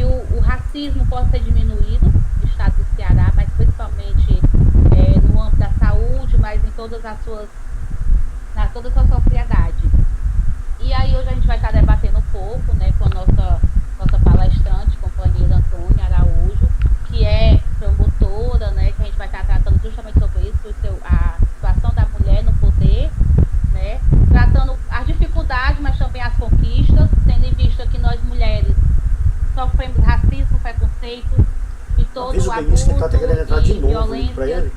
que o racismo possa ser diminuído no estado do Ceará, mas principalmente no âmbito da saúde, mas em toda a sua sociedade. E aí hoje a gente vai estar debatendo um pouco, né, com a nossa palestrante, companheira Antônia Araújo, que é promotora, né, que a gente vai estar tratando justamente sobre isso, a situação da mulher no poder, né, tratando as dificuldades, mas também as conquistas, tendo em vista que nós mulheres sofremos racismo, preconceito e todo o Benício que abuso tá querendo entrar de e novo aí pra violência,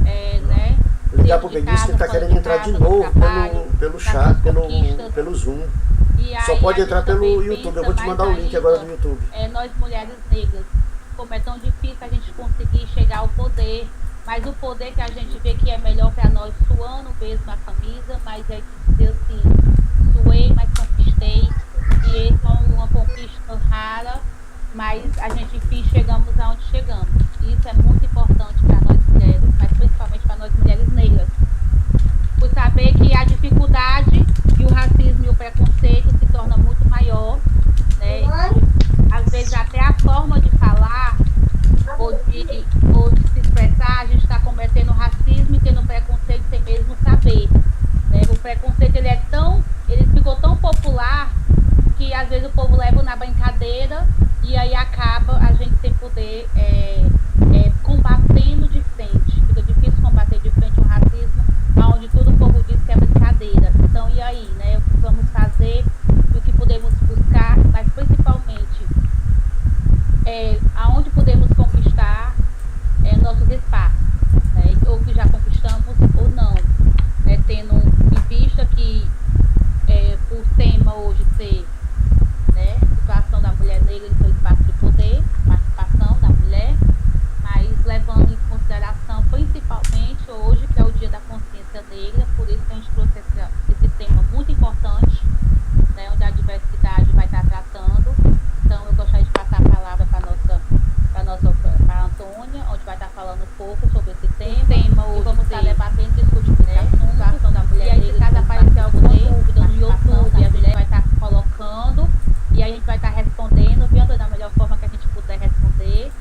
ele. né, Ligar dentro pro de Benício que ele casa, tá fora querendo de entrar de casa, no novo trabalho, pelo nas suas chat, conquistas. pelo Zoom. E Só aí pode a entrar gente também pelo YouTube. Eu pensa vou te mais mandar o link agora ainda, do YouTube. nós mulheres negras, como é tão difícil a gente conseguir chegar ao poder, mas o poder que a gente vê que é melhor para nós, suando mesmo a camisa, mas é dizer assim, suei, mas conquistei, e essa é uma conquista rara, mas a gente enfim chegamos aonde chegamos. E isso é muito importante para nós mulheres, mas principalmente para nós mulheres negras, por saber que a dificuldade e o racismo e o preconceito se torna muito maior, né? E, às vezes até a forma de falar ou de se expressar, a gente está cometendo racismo e tendo preconceito sem mesmo saber, né? O preconceito ele ficou tão popular que às vezes o povo leva na brincadeira e aí acaba a gente sem poder combatendo de frente. Fica difícil combater de frente o racismo, onde todo o povo diz que é brincadeira. Então, e aí, né? O que vamos fazer, o que podemos buscar, mas principalmente aonde podemos conquistar nossos espaços, né? Ou que já conquistamos ou não, né? Tendo em vista que por tema hoje ser, né, situação da mulher negra em seu espaço de poder, participação da mulher, mas levando em consideração principalmente hoje, que é o Dia da Consciência Negra, por isso que a gente trouxe esse tema muito importante, né, onde a diversidade vai estar tratando. Então, eu gostaria de passar a palavra para a Antônia, onde vai estar falando um pouco sobre esse tema hoje, e vamos estar debatendo, discutindo esse assunto, situação da mulher negra. E aí, se caso aparecer alguma dúvida no YouTube, a gente vai estar colocando, e aí a gente vai estar respondendo, vendo da melhor forma que a gente puder responder,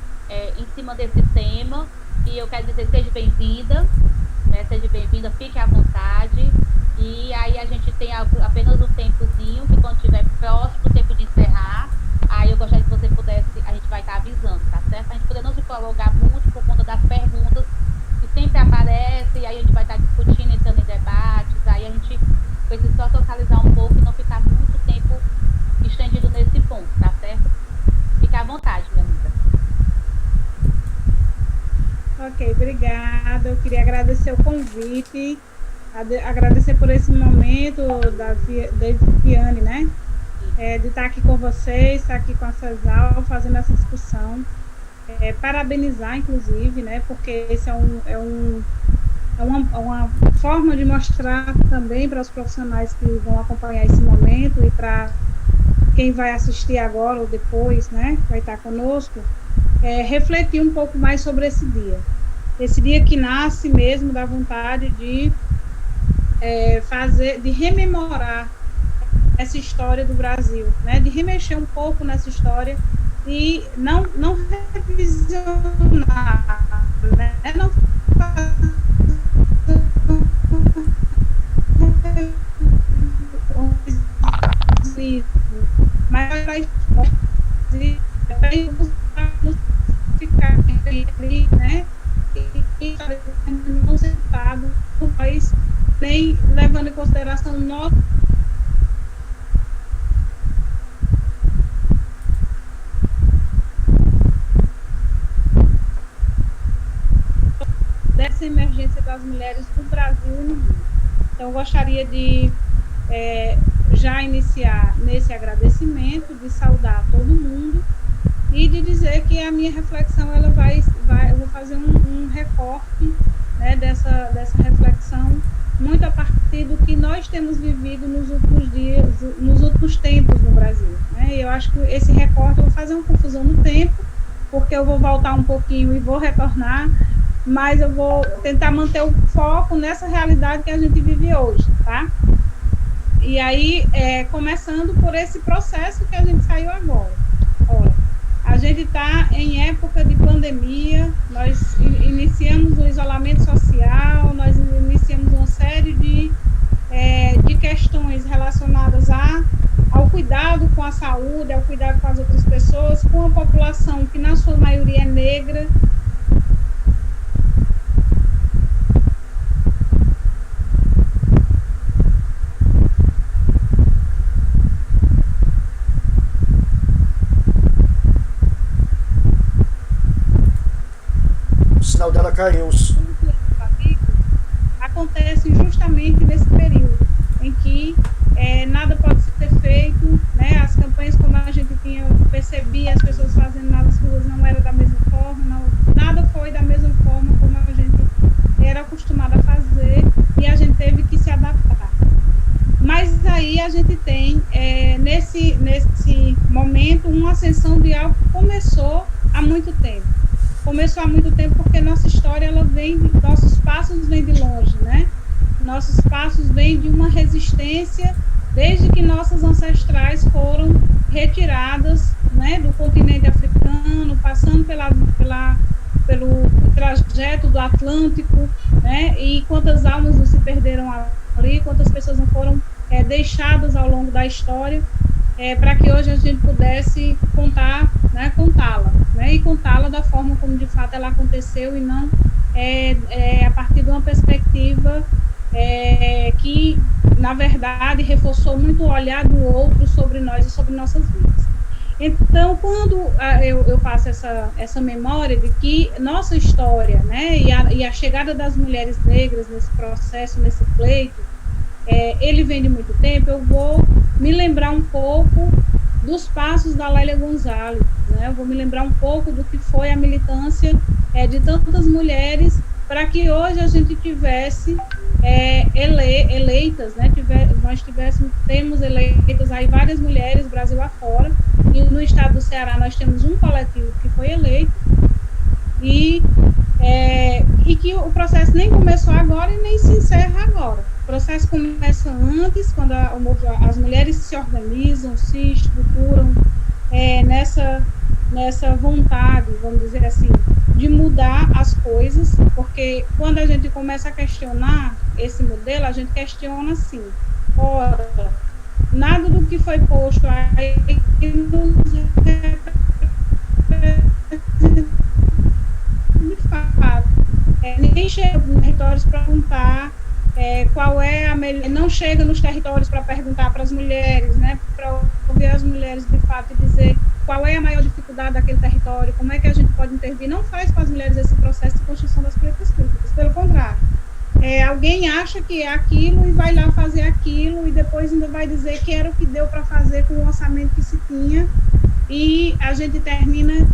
em cima desse tema. E eu quero dizer, seja bem-vinda, né? Seja bem-vinda, fique à vontade. E aí a gente tem apenas um tempozinho, que quando estiver próximo do tempo de encerrar, aí eu gostaria que você pudesse, a gente vai estar avisando, tá certo? A gente poder não se prolongar muito por conta das perguntas que sempre aparecem, e aí a gente vai estar discutindo, entrando em debates, aí a gente precisa só socializar um pouco e não ficar muito tempo estendido nesse ponto, tá certo? Fique à vontade, minha amiga. Ok, obrigada. Eu queria agradecer o convite, agradecer por esse momento da Viviane, né? De estar aqui com vocês, estar aqui com a CESAL, fazendo essa discussão. Parabenizar, inclusive, né? Porque esse é uma forma de mostrar também para os profissionais que vão acompanhar esse momento e para quem vai assistir agora ou depois, né? Vai estar conosco, refletir um pouco mais sobre esse dia. Esse dia que nasce mesmo da vontade de de rememorar essa história do Brasil, né? De remexer um pouco nessa história e não revisionar, né? Não mas para ficar ali, né? E não sentado, mas nem levando em consideração nosso dessa emergência das mulheres do Brasil e no mundo. Então, eu gostaria de já iniciar nesse agradecimento, de saudar todo mundo e de dizer que a minha reflexão, eu vou fazer um recorte, né, dessa reflexão, muito a partir do que nós temos vivido nos últimos dias, nos últimos tempos no Brasil, né? Eu acho que esse recorte, eu vou fazer uma confusão no tempo, porque eu vou voltar um pouquinho e vou retornar, mas eu vou tentar manter o foco nessa realidade que a gente vive hoje, tá? E aí, começando por esse processo que a gente saiu agora. Olha, gente está em época de pandemia, nós iniciamos o isolamento social, nós iniciamos uma série de questões relacionadas ao cuidado com a saúde, ao cuidado com as outras pessoas, com a população que, na sua maioria, é negra. O sinal dela caiu. Acontece justamente nesse período em que nada pode ser feito, né? As campanhas, como a gente percebia, as pessoas fazendo nas ruas não era da mesma forma, nada foi da mesma forma como a gente era acostumado a fazer, e a gente teve que se adaptar. Mas aí a gente tem, nesse momento, uma ascensão de algo que começou há muito tempo. Começou há muito tempo porque nossa história, nossos passos vêm de longe, né? Nossos passos vêm de uma resistência desde que nossas ancestrais foram retiradas, né, do continente africano, passando pelo trajeto do Atlântico, né? E quantas almas não se perderam ali, quantas pessoas não foram deixadas ao longo da história, para que hoje a gente pudesse contá-la, né, e contá-la da forma como de fato ela aconteceu, e não a partir de uma perspectiva que, na verdade, reforçou muito o olhar do outro sobre nós e sobre nossas vidas. Então, quando eu faço essa memória de que nossa história, né, e a chegada das mulheres negras nesse processo, nesse pleito, ele vem de muito tempo, eu vou me lembrar um pouco dos passos da Lélia Gonzalez, né? Eu vou me lembrar um pouco do que foi a militância de tantas mulheres, para que hoje a gente tivesse eleitas, né? Temos eleitas aí várias mulheres Brasil afora, e no estado do Ceará nós temos um coletivo que foi eleito, e que o processo nem começou agora e nem se encerra agora. O processo começa antes, quando as mulheres se organizam, se estruturam nessa vontade, vamos dizer assim, de mudar as coisas, porque quando a gente começa a questionar esse modelo, a gente questiona assim: ora, nada do que foi posto aí nos de fato, ninguém chega nos territórios para perguntar qual é a melhor, não chega nos territórios para perguntar para as mulheres, né, para ouvir as mulheres de fato e dizer qual é a maior dificuldade daquele território, como é que a gente pode intervir. Não faz para as mulheres esse processo de construção das políticas públicas, pelo contrário. Alguém acha que é aquilo e vai lá fazer aquilo, e depois ainda vai dizer que era o que deu para fazer com o orçamento que se tinha, e a gente termina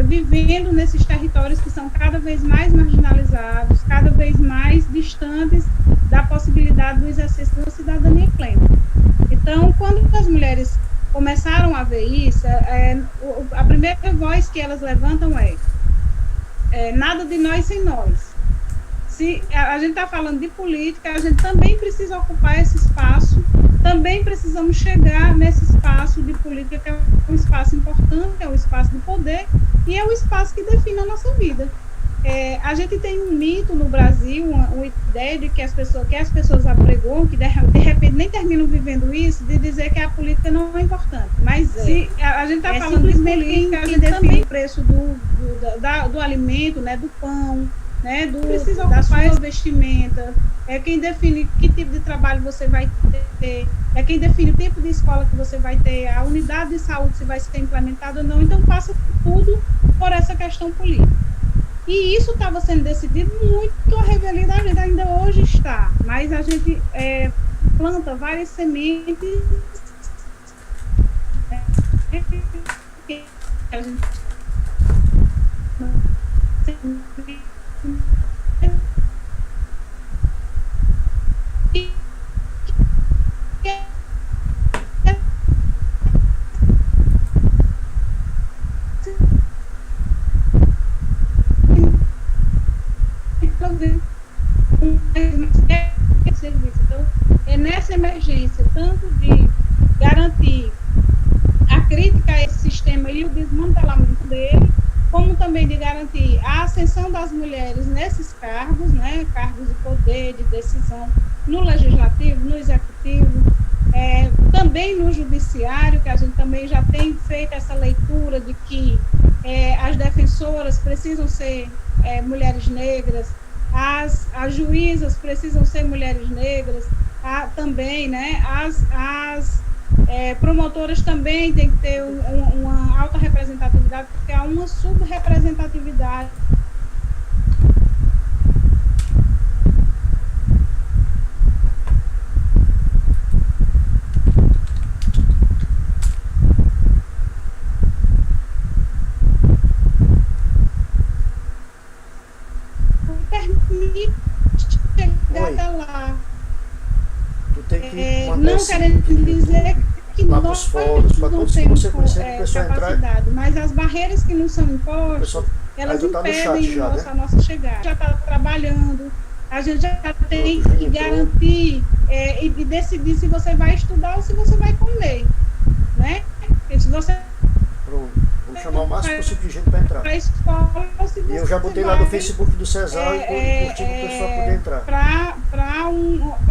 vivendo nesses territórios que são cada vez mais marginalizados, cada vez mais distantes da possibilidade do exercício de uma cidadania plena. Então, quando as mulheres começaram a ver isso, a primeira voz que elas levantam nada de nós sem nós. Se a gente está falando de política, a gente também precisa ocupar esse espaço, também precisamos chegar nesse espaço de política, que é um espaço importante, é um espaço de poder, e é o espaço que define a nossa vida. A gente tem um mito no Brasil, uma ideia de que as pessoas apregoam, que de repente nem terminam vivendo isso, de dizer que a política não é importante. Mas se a gente está falando de política, a gente define o preço do alimento, né, do pão, né, da sua vestimenta, quem define que tipo de trabalho você vai ter, quem define o tipo de escola que você vai ter, a unidade de saúde se vai ser implementada ou não. Então passa tudo por essa questão política. E isso estava sendo decidido muito à revelia da gente, ainda hoje está, mas a gente planta várias sementes que a gente Então, nessa emergência, tanto de garantir a crítica a esse sistema e o desmantelamento dele, como também de garantir a ascensão das mulheres nesses cargos, né, cargos de poder, de decisão, no legislativo, no executivo, também no judiciário, que a gente também já tem feito essa leitura de que as defensoras precisam ser mulheres negras, as juízas precisam ser mulheres negras, também, né, as promotoras também têm que ter uma alta representatividade, porque há uma subrepresentatividade. Permite chegar até lá. Tu tem que não querendo dizer que nós foros, não temos capacidade, mas as barreiras que nos são impostas, elas impedem a nossa chegada. Já está trabalhando, a gente já tem que garantir e decidir se você vai estudar ou se você vai comer, né? Porque se você vou chamar o máximo possível de gente para entrar. Para escola, e eu já botei lá no Facebook do Cesar e curti para o pessoal poder entrar. Para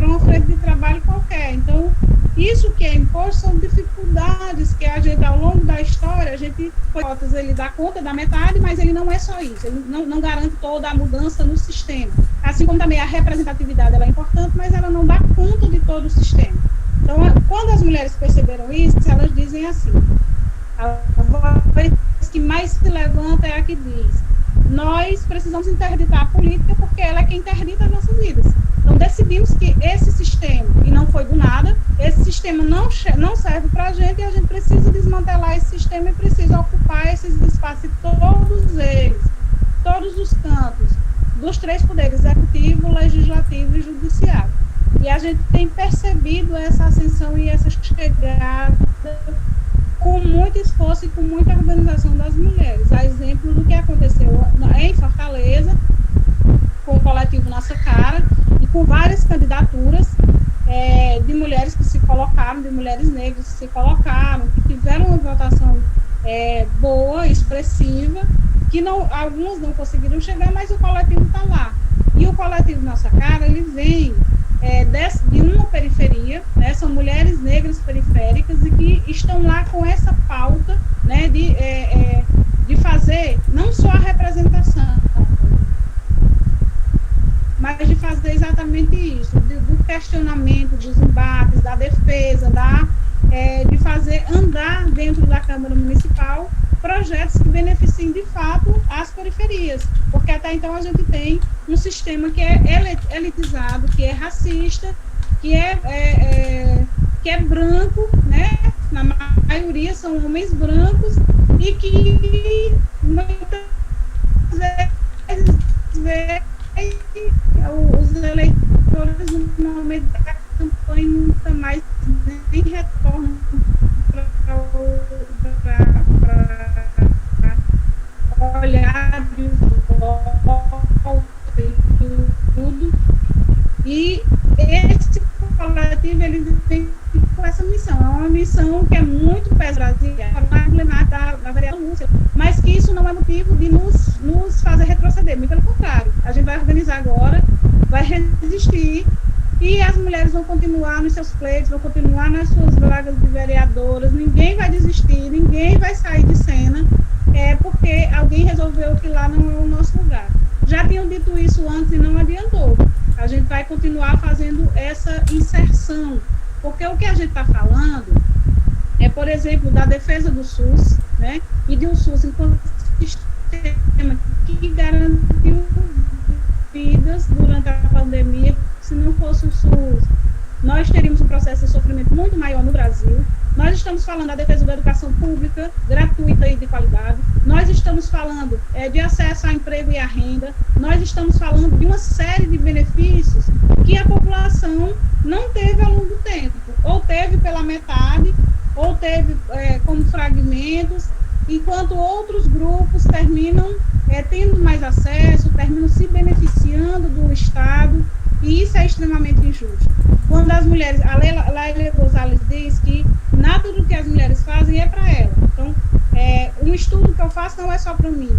uma frente de trabalho qualquer. Então, isso que é imposto são dificuldades que a gente, ao longo da história, a gente, ele dá conta da metade, mas ele não é só isso. Ele não garante toda a mudança no sistema. Assim como também a representatividade ela é importante, mas ela não dá conta de todo o sistema. Então, quando as mulheres perceberam isso, elas dizem assim: a voz que mais se levanta é a que diz: nós precisamos interditar a política porque ela é quem interdita as nossas vidas. Então decidimos que esse sistema, e não foi do nada, esse sistema não serve para a gente e a gente precisa desmantelar esse sistema e precisa ocupar esses espaços, todos eles, todos os campos, dos três poderes, executivo, legislativo e judiciário. E a gente tem percebido essa ascensão e essa chegada com muito esforço e com muita organização das mulheres. A exemplo do que aconteceu em Fortaleza, com o coletivo Nossa Cara, e com várias candidaturas de mulheres que se colocaram, de mulheres negras que se colocaram, que tiveram uma votação boa, expressiva, que algumas não conseguiram chegar, mas o coletivo está lá. E o coletivo Nossa Cara, ele vem de uma periferia, né, são mulheres negras periféricas e que estão lá com essa pauta, né, de fazer não só a representação, mas de fazer exatamente isso, do questionamento, dos embates, da defesa, de fazer andar dentro da Câmara Municipal projetos que beneficiem de fato as periferias, porque até então a gente tem um sistema que é elitizado, que é racista, que é branco, né? Na maioria são homens brancos e que muitas vezes os eleitores no momento da campanha nunca mais nem retornam para olhar de volta e tudo. E esse coletivo, ele vem com essa missão. É uma missão que é muito pesada, da vereadora Lúcia, mas que isso não é motivo de nos fazer retroceder, muito pelo contrário. A gente vai organizar agora, vai resistir, e as mulheres vão continuar nos seus pleitos, vão continuar nas suas vagas de vereadoras, ninguém vai desistir, ninguém vai sair de cena, porque alguém resolveu que lá não é o nosso lugar. Já tinham dito isso antes e não adiantou. A gente vai continuar fazendo essa inserção, porque o que a gente está falando é, por exemplo, da defesa do SUS, né, e de um SUS enquanto sistema que garantiu vidas durante a pandemia. Se não fosse o SUS, nós teríamos um processo de sofrimento muito maior no Brasil. Nós estamos falando da defesa da educação pública, gratuita e de qualidade. Nós estamos falando de acesso ao emprego e à renda. Nós estamos falando de uma série de benefícios que a população não teve ao longo do tempo. Ou teve pela metade, ou teve como fragmentos, enquanto outros grupos terminam tendo mais acesso, terminam se beneficiando do Estado. E isso é extremamente injusto. Quando as mulheres, a Laila Gonzalez diz que nada do que as mulheres fazem é para ela. Então, Um estudo que eu faço não é só para mim.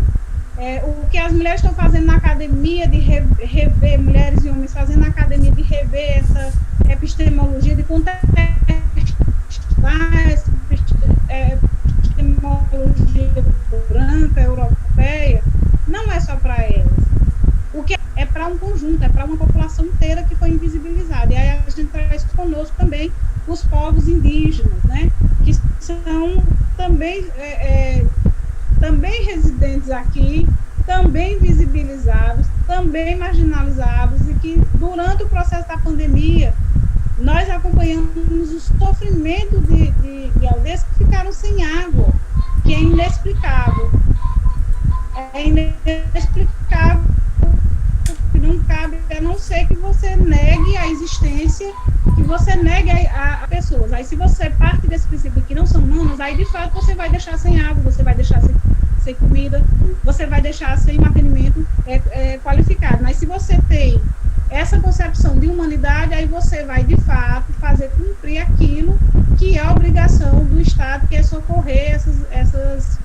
O que as mulheres estão fazendo na academia, de rever, mulheres e homens fazendo na academia, de rever essa epistemologia, de contextualizar essa epistemologia branca, europeia, não é só para elas. O que é para um conjunto, é para uma população inteira que foi invisibilizada. E aí a gente traz conosco também os povos indígenas, né, que são também, também residentes aqui, também visibilizados, também marginalizados, e que durante o processo da pandemia nós acompanhamos o sofrimento de aldeias que ficaram sem água, que é inexplicável. É inexplicável, que não cabe, a não ser que você negue a existência, que você negue a pessoas. Aí, se você parte desse princípio que não são humanos, aí, de fato, você vai deixar sem água, você vai deixar sem comida, você vai deixar sem mantenimento qualificado. Mas, se você tem essa concepção de humanidade, aí você vai, de fato, fazer cumprir aquilo que é a obrigação do Estado, que é socorrer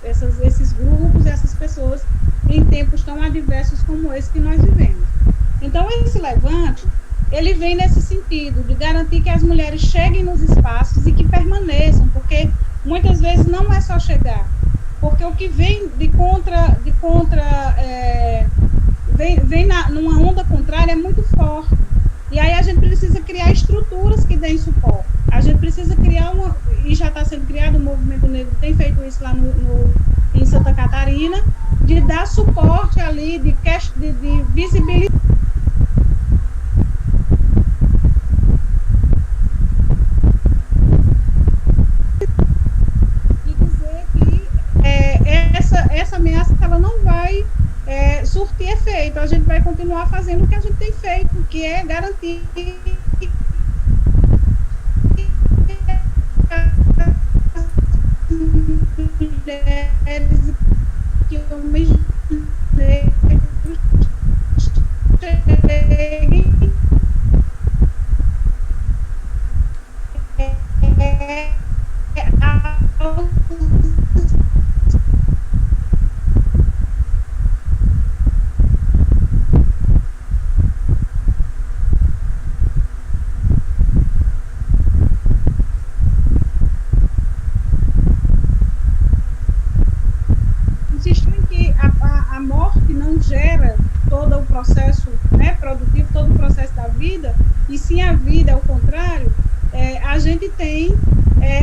esses grupos, essas pessoas, em tempos tão adversos como esse que nós vivemos. Então, esse levante, ele vem nesse sentido, de garantir que as mulheres cheguem nos espaços e que permaneçam, porque muitas vezes não é só chegar, porque o que vem vem numa onda contrária é muito forte. E aí a gente precisa criar estruturas que deem suporte. A gente precisa criar e já está sendo criado, o Movimento Negro tem feito isso lá em Santa Catarina, de dar suporte ali, de visibilidade. E dizer que essa ameaça ela não vai surtir efeito. A gente vai continuar fazendo o que a gente tem feito, que é garantir mulheres que homens negros cheguem gera todo o processo, né, produtivo, todo o processo da vida, e sim a vida, ao contrário, a gente tem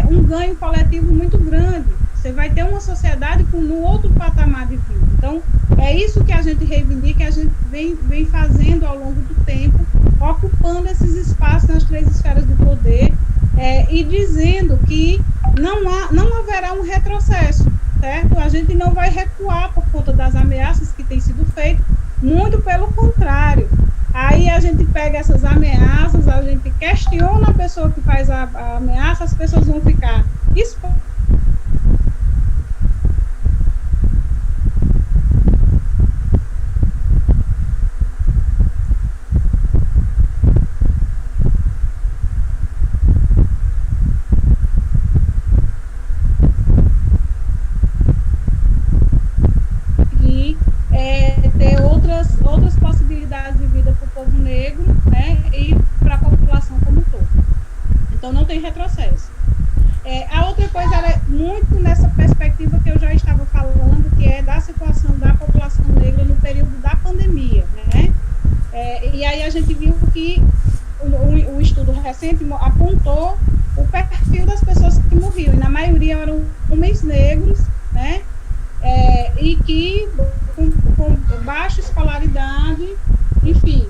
um ganho coletivo muito grande. Você vai ter uma sociedade no outro patamar de vida. Então, é isso que a gente reivindica, que a gente vem fazendo ao longo do tempo, ocupando esses espaços nas 3 esferas do poder, e dizendo que não haverá um retrocesso, certo? A gente não vai recuar por conta das ameaças que têm sido feitas, muito pelo contrário. Aí a gente pega essas ameaças, a gente questiona a pessoa que faz a ameaça, as pessoas vão ficar expostas. Ter outras possibilidades de vida para o povo negro, né, e para a população como um todo. Então, não tem retrocesso. A outra coisa era muito nessa perspectiva que eu já estava falando, que é da situação da população negra no período da pandemia, né? E aí a gente viu que o estudo recente apontou o perfil das pessoas que morriam, e na maioria eram homens negros, né? E que com baixa escolaridade, enfim,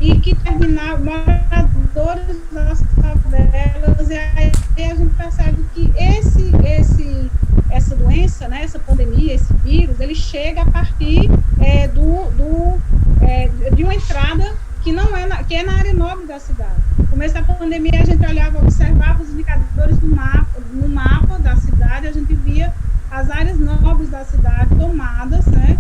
e que terminavam moradores das favelas. E aí a gente percebe que essa doença, né, essa pandemia, esse vírus, ele chega a partir de uma entrada que não é que é na área nobre da cidade. No começo da pandemia, a gente observava os indicadores no mapa da cidade, a gente via as áreas nobres da cidade tomadas, né?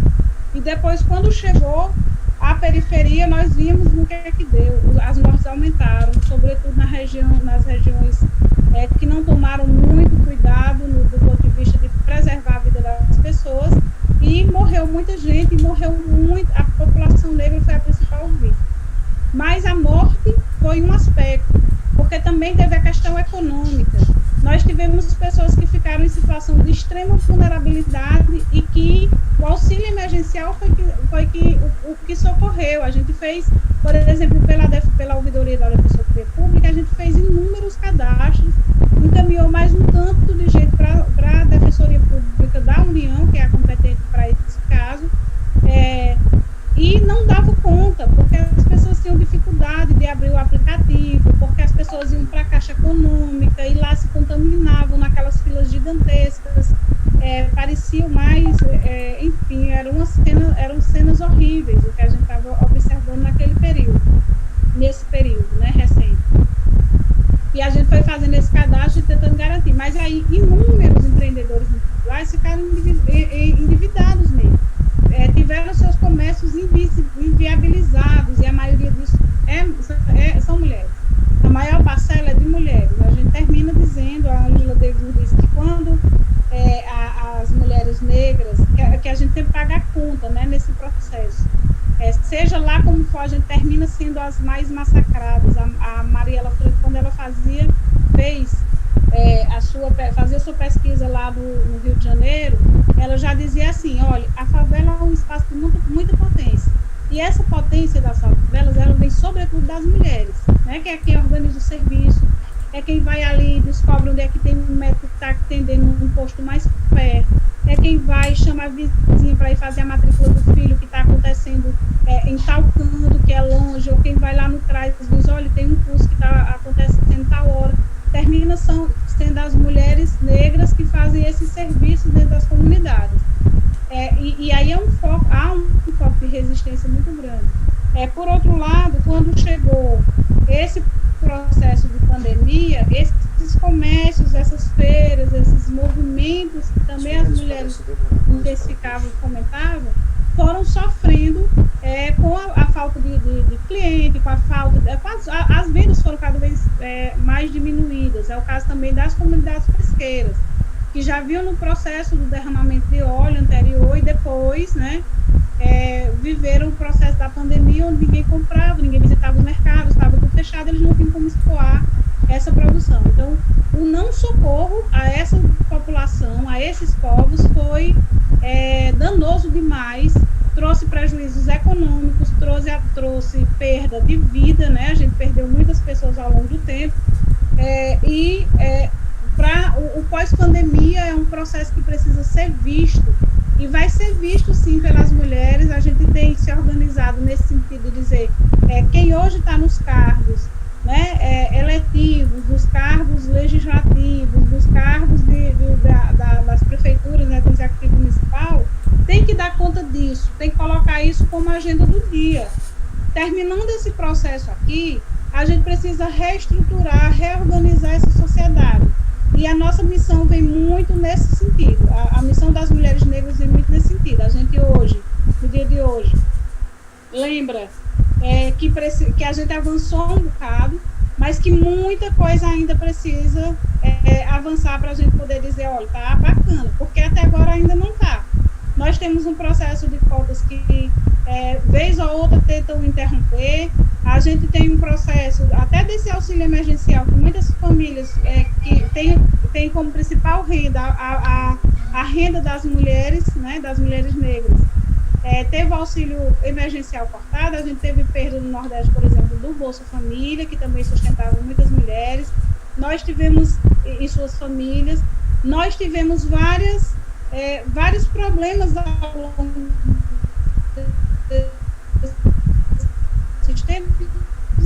E depois, quando chegou à periferia, nós vimos no que é que deu. As mortes aumentaram, sobretudo nas regiões que não tomaram muito cuidado do ponto de vista de preservar a vida das pessoas, e morreu muita gente, a população negra foi a principal vítima. Mas a morte foi um aspecto, porque também teve a questão econômica. Nós tivemos pessoas que ficaram em situação de extrema vulnerabilidade e que o auxílio emergencial foi o que socorreu. A gente fez, por exemplo, pela ouvidoria da Defensoria Pública, a gente fez inúmeros cadastros, encaminhou mais um tanto de gente para a Defensoria Pública da União, que é a competente para esse caso, e não dava conta, porque as pessoas tinham dificuldade de abrir o aplicativo, porque as pessoas iam para a Caixa Econômica e lá se contaminavam naquelas filas gigantescas, pareciam mais, enfim, eram cenas horríveis o que a gente estava observando nesse período, né, recente. E a gente foi fazendo esse cadastro e tentando garantir, mas aí inúmeros empreendedores individuais ficaram endividados mesmo. Tiveram seus comércios inviabilizados, e a maioria disso são mulheres. A maior parcela é de mulheres. A gente termina dizendo, a Ângela Davis disse que quando as mulheres negras, que a gente tem que pagar conta, né, nesse processo. Seja lá como for, a gente termina sendo as mais massacradas. A Mariela Franco, quando ela fazia a sua pesquisa lá no Rio de Janeiro, ela já dizia assim, olha, a favela é um espaço de muita potência. E essa potência das favelas, ela vem sobretudo das mulheres, né, que é quem organiza o serviço, é quem vai ali e descobre onde é que tem um médico que está atendendo um posto mais perto, é quem vai chamar a vizinha para ir fazer a matrícula do filho que está acontecendo em tal canto, que é longe, ou quem vai lá no trás e diz, olha, tem um curso que está acontecendo em tal hora. Termina sendo as mulheres negras que fazem esse serviço dentro das comunidades. E aí há um foco de resistência muito grande. Por outro lado, quando chegou esse processo de pandemia, esses comércios, essas feiras, esses movimentos que também as mulheres intensificavam e fomentavam, foram sofrendo com a falta de cliente, com a falta as vendas foram cada vez mais diminuídas. É o caso também das comunidades pesqueiras, que já viam no processo do derramamento de óleo anterior e depois, né, viveram o processo da pandemia, onde ninguém comprava, ninguém visitava o mercado, estava tudo fechado, eles não tinham como escoar essa produção. Então, o não socorro a essa população, a esses povos, foi danoso demais, trouxe prejuízos econômicos, trouxe perda de vida, né? A gente perdeu muitas pessoas ao longo do tempo, o pós-pandemia é um processo que precisa ser visto, e vai ser visto sim pelas mulheres. A gente tem se organizado nesse sentido de dizer quem hoje está nos cargos, né, eletivos, dos cargos legislativos, dos cargos das prefeituras, né, do executivo municipal, tem que dar conta disso, tem que colocar isso como agenda do dia. Terminando esse processo aqui, a gente precisa reestruturar, reorganizar essa sociedade. E a nossa missão vem muito nesse sentido. A missão das mulheres negras vem muito nesse sentido. A gente hoje, no dia de hoje, lembra que a gente avançou um bocado, mas que muita coisa ainda precisa avançar para a gente poder dizer, olha, tá bacana, porque até agora ainda não está. Nós temos um processo de cotas que, vez ou outra, tentam interromper. A gente tem um processo, até desse auxílio emergencial, que muitas famílias que tem como principal renda a renda das mulheres, né, das mulheres negras. Teve o auxílio emergencial cortado, a gente teve perda no Nordeste, por exemplo, do Bolsa Família, que também sustentava muitas mulheres. Nós tivemos, e suas famílias, nós tivemos vários problemas ao longo desses tempos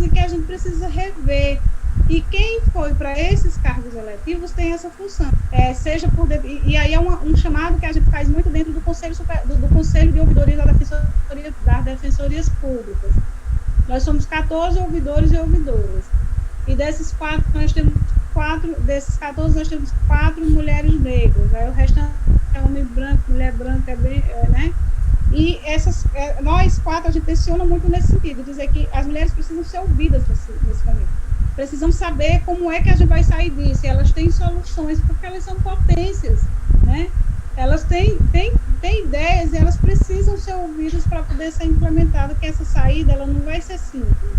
e que a gente precisa rever. E quem foi para esses cargos eletivos tem essa função. E aí é um chamado que a gente faz muito dentro do Conselho de Ouvidoria das Defensorias Públicas. Nós somos 14 ouvidores e ouvidoras. E desses 14 nós temos 4 mulheres negras. Aí o restante é homem branco, mulher branca, né? E nós 4, a gente tensiona muito nesse sentido, dizer que as mulheres precisam ser ouvidas nesse momento. precisamos saber como é que a gente vai sair disso. E elas têm soluções, porque elas são potências, né? Elas têm ideias e elas precisam ser ouvidas para poder ser implementada, que essa saída ela não vai ser simples.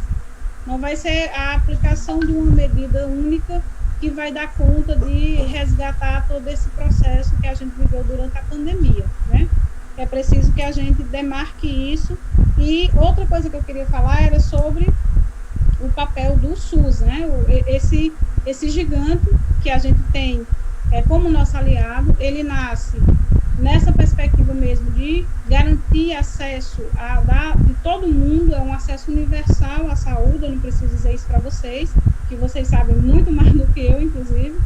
Não vai ser a aplicação de uma medida única que vai dar conta de resgatar todo esse processo que a gente viveu durante a pandemia, né? É preciso que a gente demarque isso. E outra coisa que eu queria falar era sobre o papel do SUS, né? Esse gigante que a gente tem como nosso aliado, ele nasce nessa perspectiva mesmo de garantir acesso de todo mundo, é um acesso universal à saúde. Eu não preciso dizer isso para vocês, que vocês sabem muito mais do que eu, inclusive,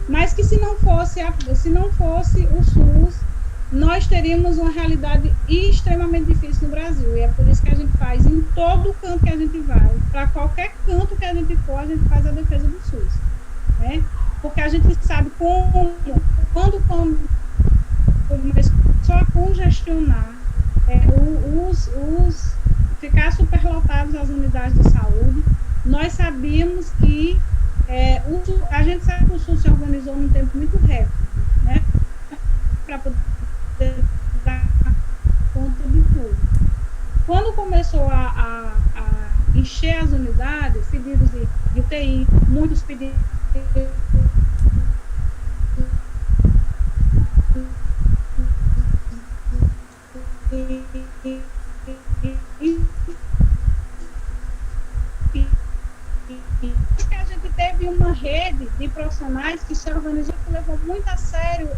mas que se não fosse o SUS, nós teríamos uma realidade extremamente difícil no Brasil, e é por isso que a gente faz em todo canto que a gente vai, para qualquer canto que a gente for, a gente faz a defesa do SUS, né? Porque a gente sabe quando começou a congestionar, ficar superlotados as unidades de saúde, nós sabíamos que a gente sabe que o SUS se organizou num tempo muito recorde, né? Para poder dar conta de tudo. Quando começou a encher as unidades, pedidos de UTI, muitos pedidos que a gente teve uma rede de profissionais que se organizou, que levou muito a sério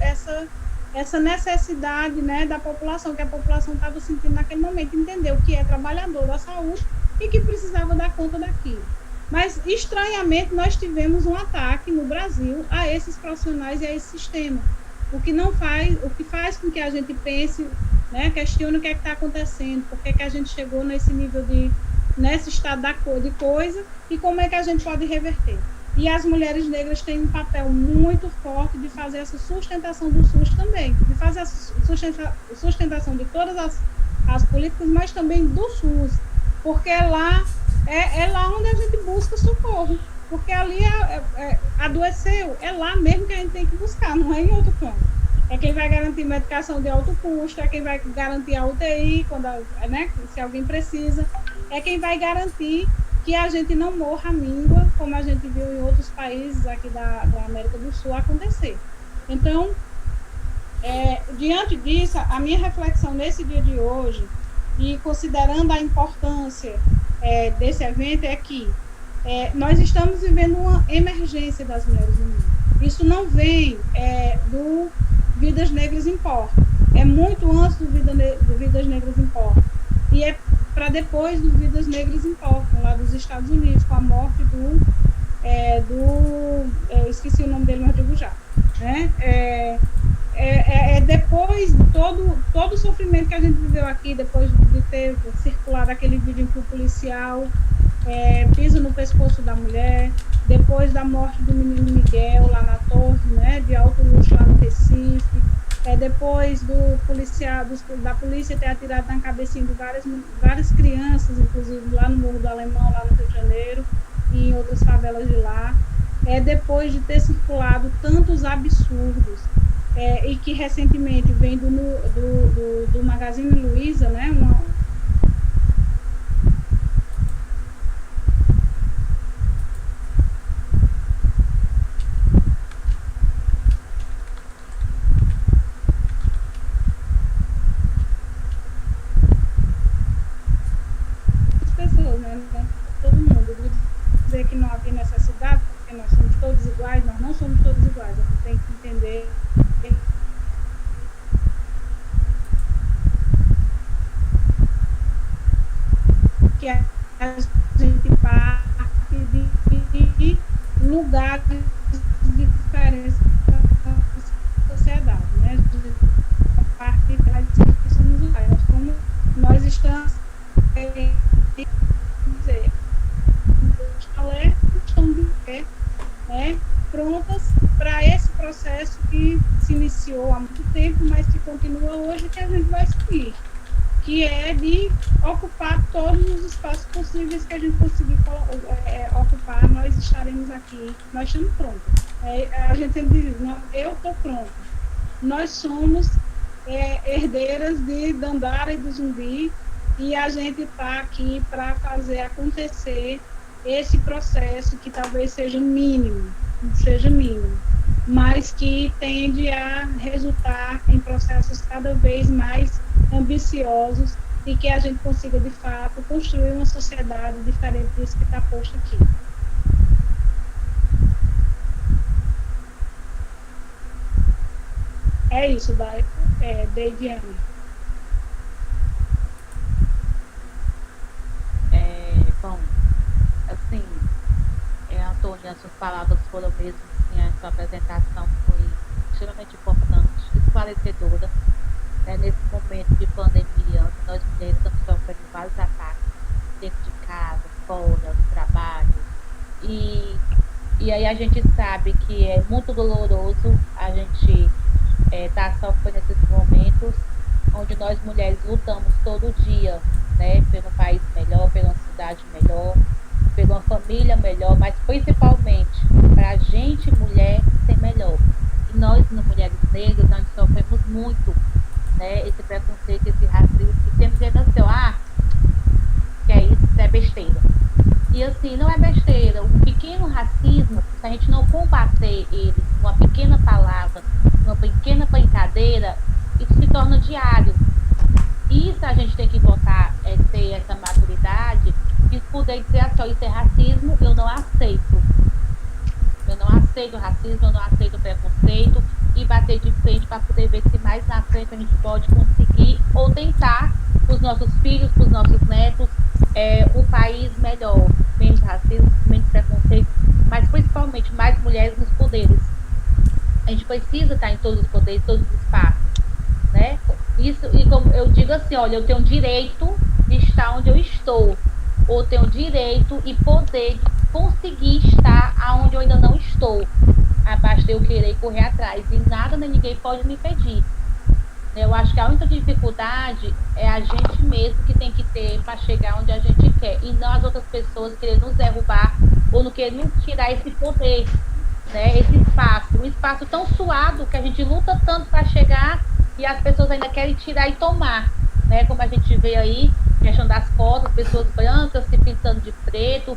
essa necessidade, né, da população, que a população estava sentindo naquele momento, entendeu que é trabalhador da saúde e que precisava dar conta daquilo. Mas, estranhamente, nós tivemos um ataque no Brasil a esses profissionais e a esse sistema, o que faz com que a gente pense, né, questione o que é que está acontecendo, por que é que a gente chegou nesse nível nesse estado de coisa, e como é que a gente pode reverter. E as mulheres negras têm um papel muito forte de fazer essa sustentação do SUS também, de fazer a sustentação de todas as políticas, mas também do SUS, porque é lá onde a gente busca socorro, porque ali adoeceu, é lá mesmo que a gente tem que buscar, não é em outro canto. É quem vai garantir medicação de alto custo, é quem vai garantir a UTI, né, se alguém precisa, é quem vai garantir que a gente não morra à míngua, como a gente viu em outros países aqui da América do Sul acontecer. Então, diante disso, a minha reflexão nesse dia de hoje, e considerando a importância desse evento, é que nós estamos vivendo uma emergência das mulheres no mundo. Isso não vem do Vidas Negras Importam, é muito antes do Vidas Negras Importam, e é para depois do Vidas Negras Importam, lá dos Estados Unidos, com a morte esqueci o nome dele, mas digo já, né? Depois de todo o sofrimento que a gente viveu aqui, depois de ter circulado aquele vídeo em que o policial pisa no pescoço da mulher, depois da morte do menino Miguel lá na torre, né, de alto luxo lá no Recife, depois da polícia ter atirado na cabecinha de várias crianças, inclusive lá no Morro do Alemão, lá no Rio de Janeiro, e em outras favelas de lá, depois de ter circulado tantos absurdos, e que recentemente vem do Magazine Luiza, né, todo mundo, dizer que não havia necessidade, porque nós somos todos iguais, nós não somos todos iguais, a gente tem que entender que a gente parte de lugares diferentes da sociedade, né? Parte de somos iguais, como nós estamos dizer, estão de pé, né, prontas para esse processo que se iniciou há muito tempo, mas que continua hoje, que a gente vai seguir. que é de ocupar todos os espaços possíveis que a gente conseguir ocupar, nós estaremos aqui, nós estamos prontos. A gente sempre diz, não, eu estou pronta. Nós somos herdeiras de Dandara e do Zumbi, e a gente está aqui para fazer acontecer esse processo que talvez seja mínimo, mas que tende a resultar em processos cada vez mais ambiciosos e que a gente consiga, de fato, construir uma sociedade diferente disso que está posto aqui. É isso, Deiviane. Bom, assim, Antônia, as suas palavras foram mesmo, assim, a sua apresentação foi extremamente importante, esclarecedora, né, nesse momento de pandemia, onde nós mulheres estamos sofrendo vários ataques dentro de casa, fora, no trabalho, e aí a gente sabe que é muito doloroso a gente estar sofrendo esses momentos, onde nós mulheres lutamos todo dia, né, pelo país melhor, pela cidade melhor, pela uma família melhor, mas principalmente para a gente mulher ser melhor. E nós, mulheres negras, nós sofremos muito, né, esse preconceito, esse racismo, que sempre dizendo assim, que é isso é besteira. E assim, não é besteira. Um pequeno racismo, se a gente não combater ele, uma pequena palavra, uma pequena brincadeira, isso se torna diário. Isso a gente tem que voltar a ter essa maturidade de poder dizer assim, isso é racismo, eu não aceito. Eu não aceito racismo, eu não aceito preconceito, e bater de frente para poder ver se mais na frente a gente pode conseguir ou tentar para os nossos filhos, para os nossos netos, um país melhor, menos racismo, menos preconceito, mas principalmente mais mulheres nos poderes. A gente precisa estar em todos os poderes, todos os espaços, né? Isso, e como eu digo assim, olha, eu tenho direito de estar onde eu estou, ou tenho direito e poder de conseguir estar aonde eu ainda não estou, abaixo de eu querer correr atrás, e nada nem ninguém pode me impedir. Eu acho que a única dificuldade é a gente mesmo que tem que ter para chegar onde a gente quer, e não as outras pessoas querendo nos derrubar ou não querendo nos tirar esse poder, né? Esse espaço, um espaço tão suado que a gente luta tanto para chegar e as pessoas ainda querem tirar e tomar, né? Como a gente vê aí, questão das cotas, pessoas brancas se pintando de preto,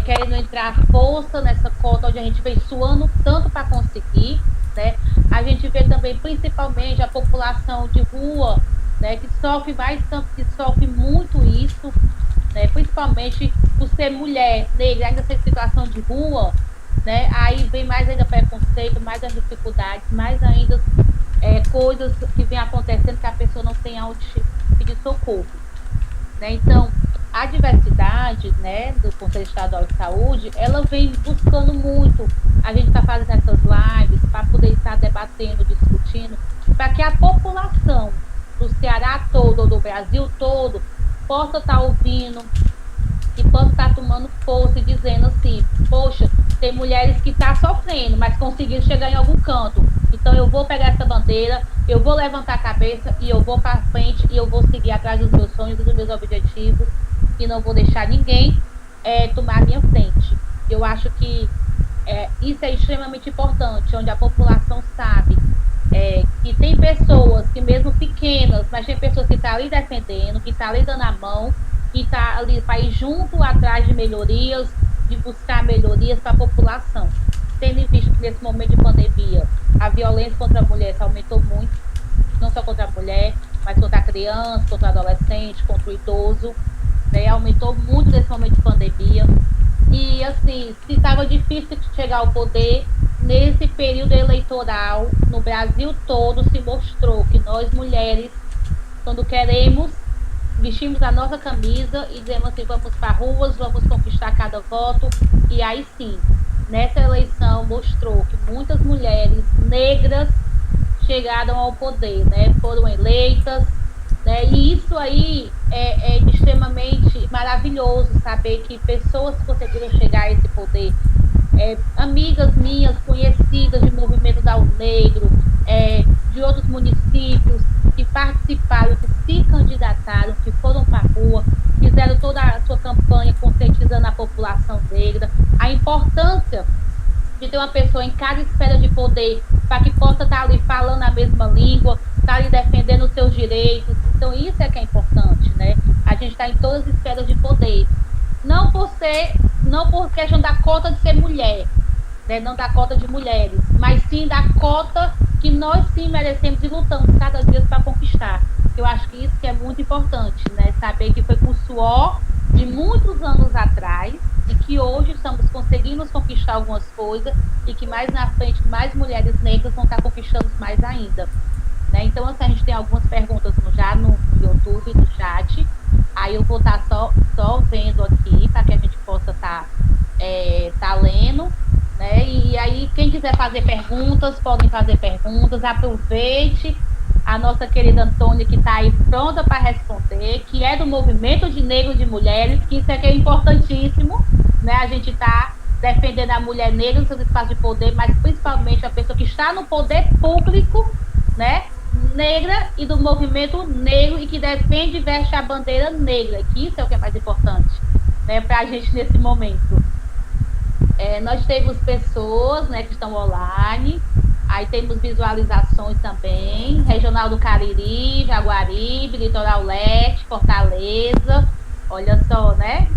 querendo entrar à força nessa cota onde a gente vem suando tanto para conseguir, né? A gente vê também principalmente a população de rua, né, que sofre que sofre muito isso, né, principalmente por ser mulher negra, ainda ser situação de rua, né, aí vem mais ainda preconceito, mais as dificuldades, mais ainda coisas que vem acontecendo que a pessoa não tem onde pedir socorro, né? Então, a diversidade, né, do Conselho Estadual de Saúde, ela vem buscando muito. A gente está fazendo essas lives para poder estar debatendo, discutindo, para que a população do Ceará todo, ou do Brasil todo, possa estar ouvindo e possa estar tomando força e dizendo assim, poxa, tem mulheres que estão sofrendo, mas conseguiram chegar em algum canto. Então eu vou pegar essa bandeira, eu vou levantar a cabeça e eu vou para frente e eu vou seguir atrás dos meus sonhos e dos meus objetivos e não vou deixar ninguém tomar a minha frente. Eu acho que isso é extremamente importante, onde a população sabe que tem pessoas que mesmo pequenas, mas tem pessoas que estão ali defendendo, que estão ali dando a mão, que está ali para ir junto atrás de melhorias, de buscar melhorias para a população. Tendo visto que nesse momento de pandemia a violência contra a mulher aumentou muito, não só contra a mulher, mas contra a criança, contra o adolescente, contra o idoso, né? Aumentou muito nesse momento de pandemia. E assim, se estava difícil chegar ao poder, nesse período eleitoral, no Brasil todo, se mostrou que nós mulheres, quando queremos, vestimos a nossa camisa e dizemos assim, vamos para ruas, vamos conquistar cada voto. E aí sim, nessa eleição mostrou que muitas mulheres negras chegaram ao poder, né? Foram eleitas, né? E isso aí é extremamente maravilhoso, saber que pessoas conseguiram chegar a esse poder. Amigas minhas, conhecidas de movimento da Negro, de outros municípios que participaram, que se candidataram, que foram para a rua, fizeram toda a sua campanha conscientizando a população negra, a importância de ter uma pessoa em cada esfera de poder para que possa estar ali falando a mesma língua, estar ali defendendo os seus direitos. Então, isso é que é importante, né? A gente está em todas as esferas de poder. Não por questão da cota de ser mulher, né? Não da cota de mulheres, mas sim da cota que nós sim merecemos e lutamos cada dia para conquistar. Eu acho que isso que é muito importante, né? Saber que foi com o suor de muitos anos atrás e que hoje estamos conseguindo conquistar algumas coisas e que mais na frente mais mulheres negras vão estar conquistando mais ainda. Né? Então, assim, a gente tem algumas perguntas já no YouTube, no chat. Aí eu vou estar só vendo aqui para que a gente possa estar tá lendo. Né? E aí, quem quiser fazer perguntas, podem fazer perguntas. Aproveite a nossa querida Antônia, que está aí pronta para responder, que é do Movimento de Negros e Mulheres, que isso aqui é importantíssimo, né? A gente está defendendo a mulher negra nos seus espaços de poder, mas principalmente a pessoa que está no poder público, né? Negra e do movimento negro e que defende e veste a bandeira negra, que isso é o que é mais importante, né? Para a gente nesse momento. Nós temos pessoas, né, que estão online. Aí temos visualizações também, Regional do Cariri, Jaguaribe, Litoral Leste, Fortaleza, olha só, né?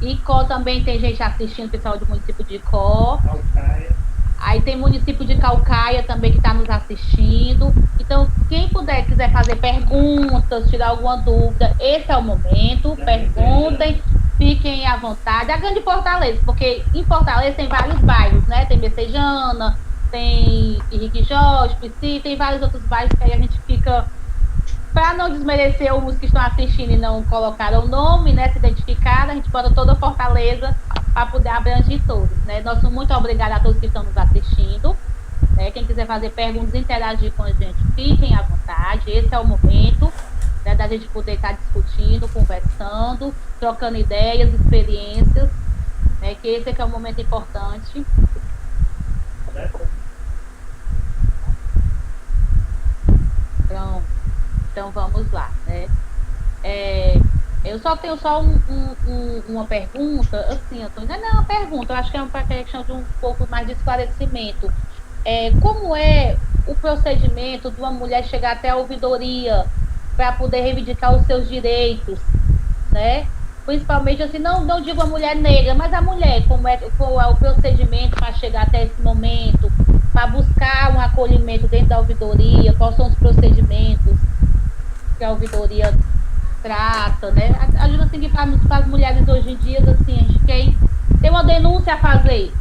Icó também tem gente assistindo, pessoal do município de Icó. Calcaia. Aí tem município de Calcaia também que está nos assistindo. Então, quem quiser fazer perguntas, tirar alguma dúvida, esse é o momento, perguntem, fiquem à vontade. A grande Fortaleza, porque em Fortaleza tem vários bairros, né? Tem Messejana, tem Henrique Jorge, Pici, tem vários outros bairros que aí a gente fica, para não desmerecer os que estão assistindo e não colocaram o nome, né, se identificaram, a gente bota toda a Fortaleza para poder abranger todos, né. Nosso muito obrigado a todos que estão nos assistindo, né. Quem quiser fazer perguntas, interagir com a gente, fiquem à vontade, esse é o momento, né, da gente poder estar discutindo, conversando, trocando ideias, experiências, né, que esse aqui é um momento importante. Pronto. Então vamos lá, né? Eu só tenho uma pergunta, assim, Antônio, não é uma pergunta, eu acho que é uma questão de um pouco mais de esclarecimento. Como é o procedimento de uma mulher chegar até a ouvidoria para poder reivindicar os seus direitos, né? Principalmente, assim, não digo a mulher negra, mas a mulher, qual é o procedimento para chegar até esse momento, para buscar um acolhimento dentro da ouvidoria, quais são os procedimentos que a ouvidoria trata, né? Ajuda assim para as mulheres hoje em dia, assim, a gente tem uma denúncia a fazer,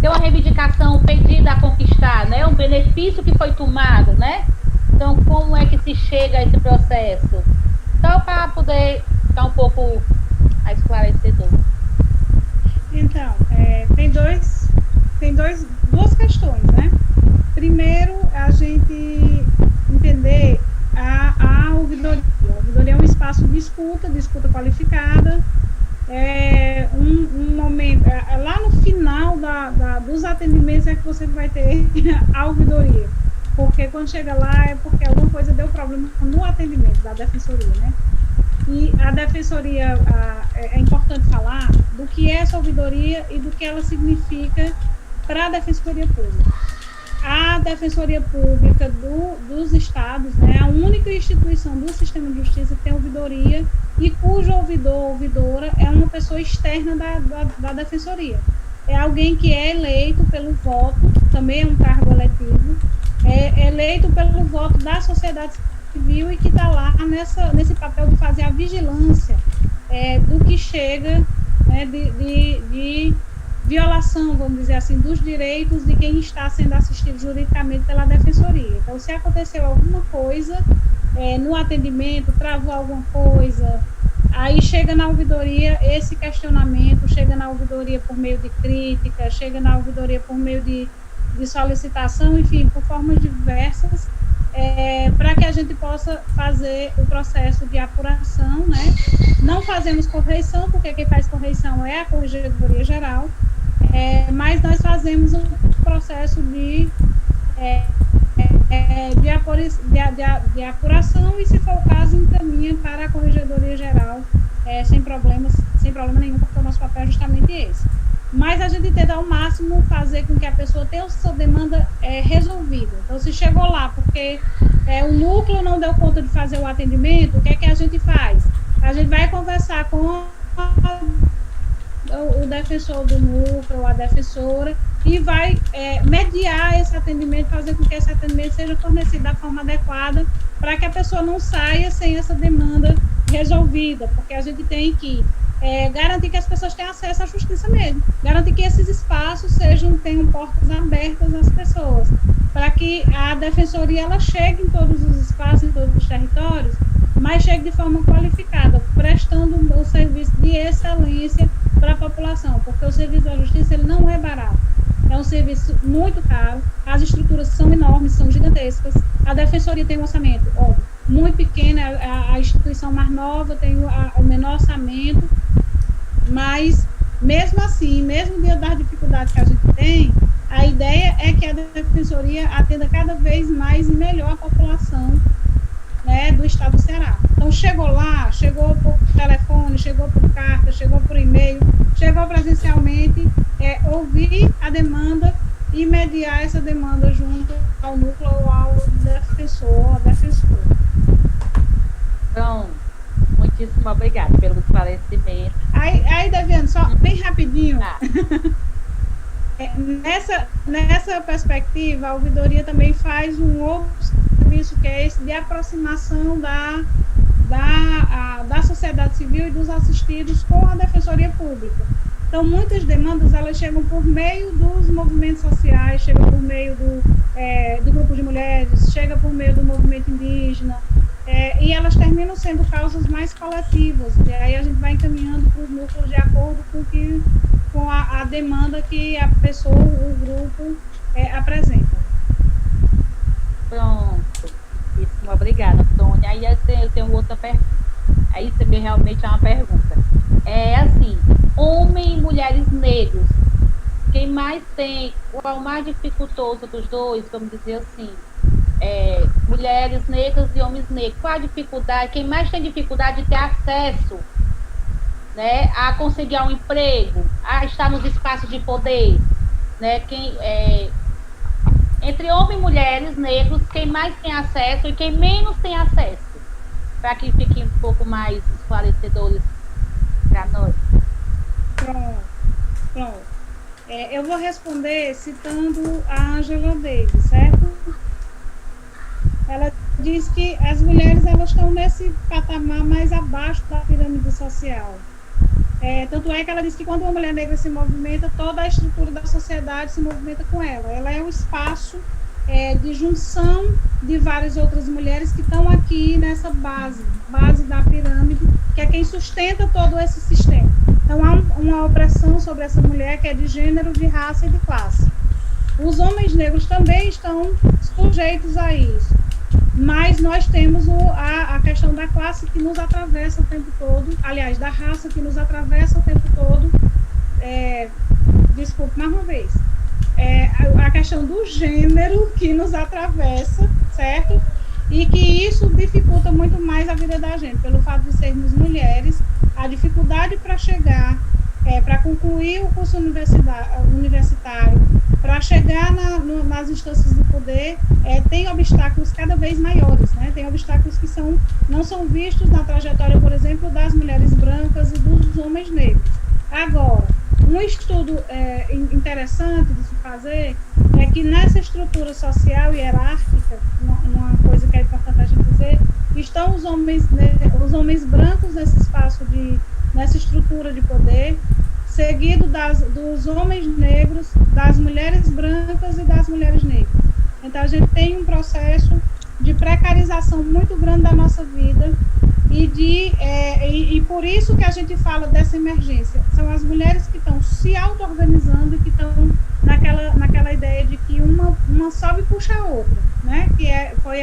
tem uma reivindicação pedida a conquistar, né? Um benefício que foi tomado, né? Então, como é que se chega a esse processo? Então, para poder ficar um pouco mais esclarecedor. Então, tem duas questões, né? Primeiro, a gente entender a ouvidoria. A ouvidoria é um espaço de escuta qualificada, um momento, lá no final dos atendimentos é que você vai ter a ouvidoria, porque quando chega lá é porque alguma coisa deu problema no atendimento da defensoria, né? E a defensoria, é importante falar do que é essa ouvidoria e do que ela significa para a defensoria pública. A Defensoria Pública dos Estados, né, a única instituição do sistema de justiça que tem ouvidoria e cujo ouvidor ou ouvidora é uma pessoa externa da Defensoria. É alguém que é eleito pelo voto, também é um cargo eletivo, é eleito pelo voto da sociedade civil e que está lá nesse papel de fazer a vigilância do que chega, né, de violação, vamos dizer assim, dos direitos de quem está sendo assistido juridicamente pela defensoria. Então, se aconteceu alguma coisa no atendimento, travou alguma coisa, aí chega na ouvidoria esse questionamento, chega na ouvidoria por meio de crítica, chega na ouvidoria por meio de solicitação, enfim, por formas diversas, para que a gente possa fazer o processo de apuração, né? Não fazemos correição, porque quem faz correição é a Corregedoria Geral, mas nós fazemos um processo de de apuração e, se for o caso, encaminha para a Corregedoria Geral sem problema nenhum, porque o nosso papel é justamente esse. Mas a gente tenta ao máximo fazer com que a pessoa tenha a sua demanda resolvida. Então, se chegou lá porque o núcleo não deu conta de fazer o atendimento, o que é que a gente faz? A gente vai conversar com o defensor do núcleo, a defensora, e vai mediar esse atendimento, fazer com que esse atendimento seja fornecido da forma adequada, para que a pessoa não saia sem essa demanda resolvida, porque a gente tem que garantir que as pessoas tenham acesso à justiça mesmo, garantir que esses espaços tenham portas abertas às pessoas, para que a defensoria ela chegue em todos os espaços, em todos os territórios, mas chegue de forma qualificada, prestando um serviço de excelência para a população, porque o serviço da justiça ele não é barato, é um serviço muito caro, as estruturas são enormes, são gigantescas, a defensoria tem um orçamento, óbvio, muito pequeno, a instituição mais nova tem o menor orçamento, mas mesmo assim, mesmo diante das dificuldades que a gente tem, a ideia é que a defensoria atenda cada vez mais e melhor a população, né, do estado do Ceará. Então, chegou lá, chegou por telefone, chegou por carta, chegou por e-mail, chegou presencialmente, ouvir a demanda e mediar essa demanda junto ao núcleo ou ao defensor, à defensora. Então, muitíssimo obrigada pelo esclarecimento. Aí Daviane, só bem rapidinho. Nessa perspectiva, a ouvidoria também faz um outro serviço, que é esse de aproximação da sociedade civil e dos assistidos com a Defensoria Pública. Então, muitas demandas, elas chegam por meio dos movimentos sociais, chegam por meio do grupo de mulheres, chega por meio do movimento indígena, e elas terminam sendo causas mais coletivas, e aí a gente vai encaminhando para os núcleos de acordo com a demanda que a pessoa, o grupo, apresenta. Pronto. Muitíssimo obrigada, Tônia. Aí eu tenho outra pergunta. Aí também realmente é uma pergunta. É assim, homens e mulheres negros, quem mais tem, qual o mais dificultoso dos dois, vamos dizer assim, mulheres negras e homens negros, qual a dificuldade, quem mais tem dificuldade de ter acesso, né, a conseguir um emprego, a estar nos espaços de poder, né, entre homens e mulheres negros, quem mais tem acesso e quem menos tem acesso, para que fiquem um pouco mais esclarecedores para nós. Pronto. Eu vou responder citando a Angela Davis, certo? Ela diz que as mulheres elas estão nesse patamar mais abaixo da pirâmide social. Tanto é que ela diz que quando uma mulher negra se movimenta, toda a estrutura da sociedade se movimenta com ela. Ela é um espaço de junção de várias outras mulheres que estão aqui nessa base da pirâmide, que é quem sustenta todo esse sistema. Então, há uma opressão sobre essa mulher que é de gênero, de raça e de classe. Os homens negros também estão sujeitos a isso. Mas nós temos a questão da classe que nos atravessa o tempo todo, aliás, da raça que nos atravessa o tempo todo, desculpe mais uma vez, a questão do gênero que nos atravessa, certo? E que isso dificulta muito mais a vida da gente, pelo fato de sermos mulheres, a dificuldade para chegar, para concluir o curso universitário, para chegar nas instâncias do poder, tem obstáculos cada vez maiores, né? Tem obstáculos que não são vistos na trajetória, por exemplo, das mulheres brancas e dos homens negros. Agora, um estudo interessante de se fazer é que nessa estrutura social e hierárquica, uma coisa que é importante a gente dizer, estão os homens brancos nesse espaço, nessa estrutura de poder, seguido dos homens negros, das mulheres brancas e das mulheres negras. Então, a gente tem um processo de precarização muito grande da nossa vida e por isso que a gente fala dessa emergência. São as mulheres que estão se auto-organizando e que estão naquela ideia de que uma sobe e puxa a outra, né? Que foi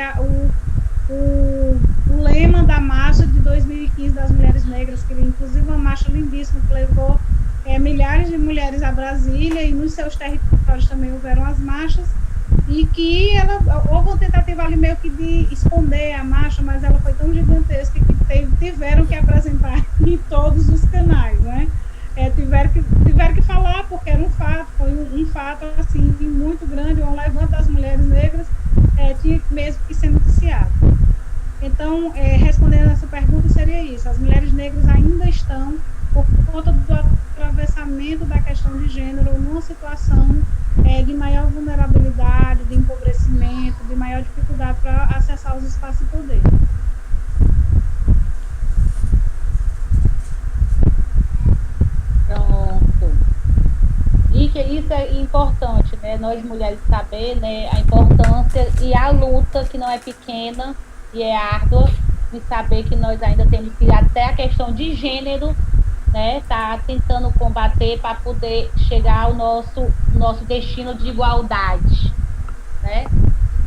o lema da marcha de 2015 das mulheres negras, que inclusive uma marcha lindíssima que levou milhares de mulheres a Brasília, e nos seus territórios também houveram as marchas, e que ela, houve uma tentativa ali meio que de esconder a marcha, mas ela foi tão gigantesca que tiveram que apresentar em todos os canais, né? Tiveram que falar, porque era um fato, foi um fato assim, muito grande, um levante das mulheres negras, tinha mesmo que ser noticiado. Então, respondendo essa pergunta, seria isso: as mulheres negras ainda estão, por conta do atravessamento da questão de gênero, numa situação de maior vulnerabilidade, de empobrecimento, de maior dificuldade para acessar os espaços de poder. Pronto. E que isso é importante, né? Nós mulheres saber, né, a importância e a luta que não é pequena e é árdua de saber que nós ainda temos que até a questão de gênero, né, tá tentando combater para poder chegar ao nosso destino de igualdade, né?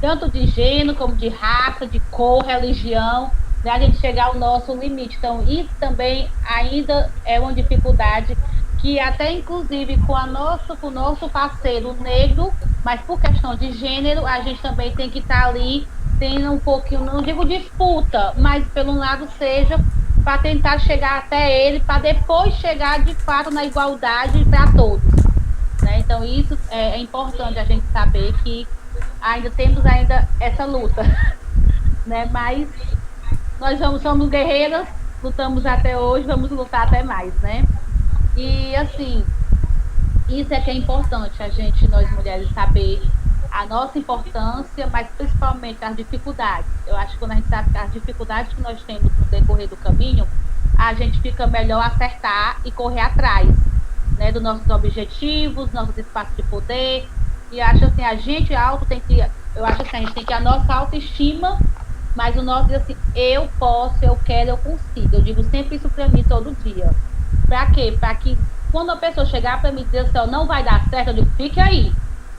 Tanto de gênero como de raça, de cor, religião, né? A gente chegar ao nosso limite. Então, isso também ainda é uma dificuldade que até inclusive com o nosso parceiro negro, mas por questão de gênero, a gente também tem que estar ali tendo um pouquinho, não digo disputa, mas pelo lado seja para tentar chegar até ele, para depois chegar de fato na igualdade para todos, né? Então isso é importante a gente saber que ainda temos ainda essa luta, né? Mas somos guerreiras, lutamos até hoje, vamos lutar até mais, né? E assim, isso é que é importante a gente, nós mulheres, saber a nossa importância, mas principalmente as dificuldades. Eu acho que quando a gente sabe as dificuldades que nós temos no decorrer do caminho, a gente fica melhor acertar e correr atrás, né, dos nossos objetivos, nossos espaços de poder. E acho assim, a gente alto tem que, eu acho assim, a gente tem que a nossa autoestima, mas o nosso assim, eu posso, eu quero, eu consigo. Eu digo sempre isso para mim todo dia. Para quê? Para que quando a pessoa chegar para mim e dizer assim, ó, não vai dar certo, eu digo, fique aí.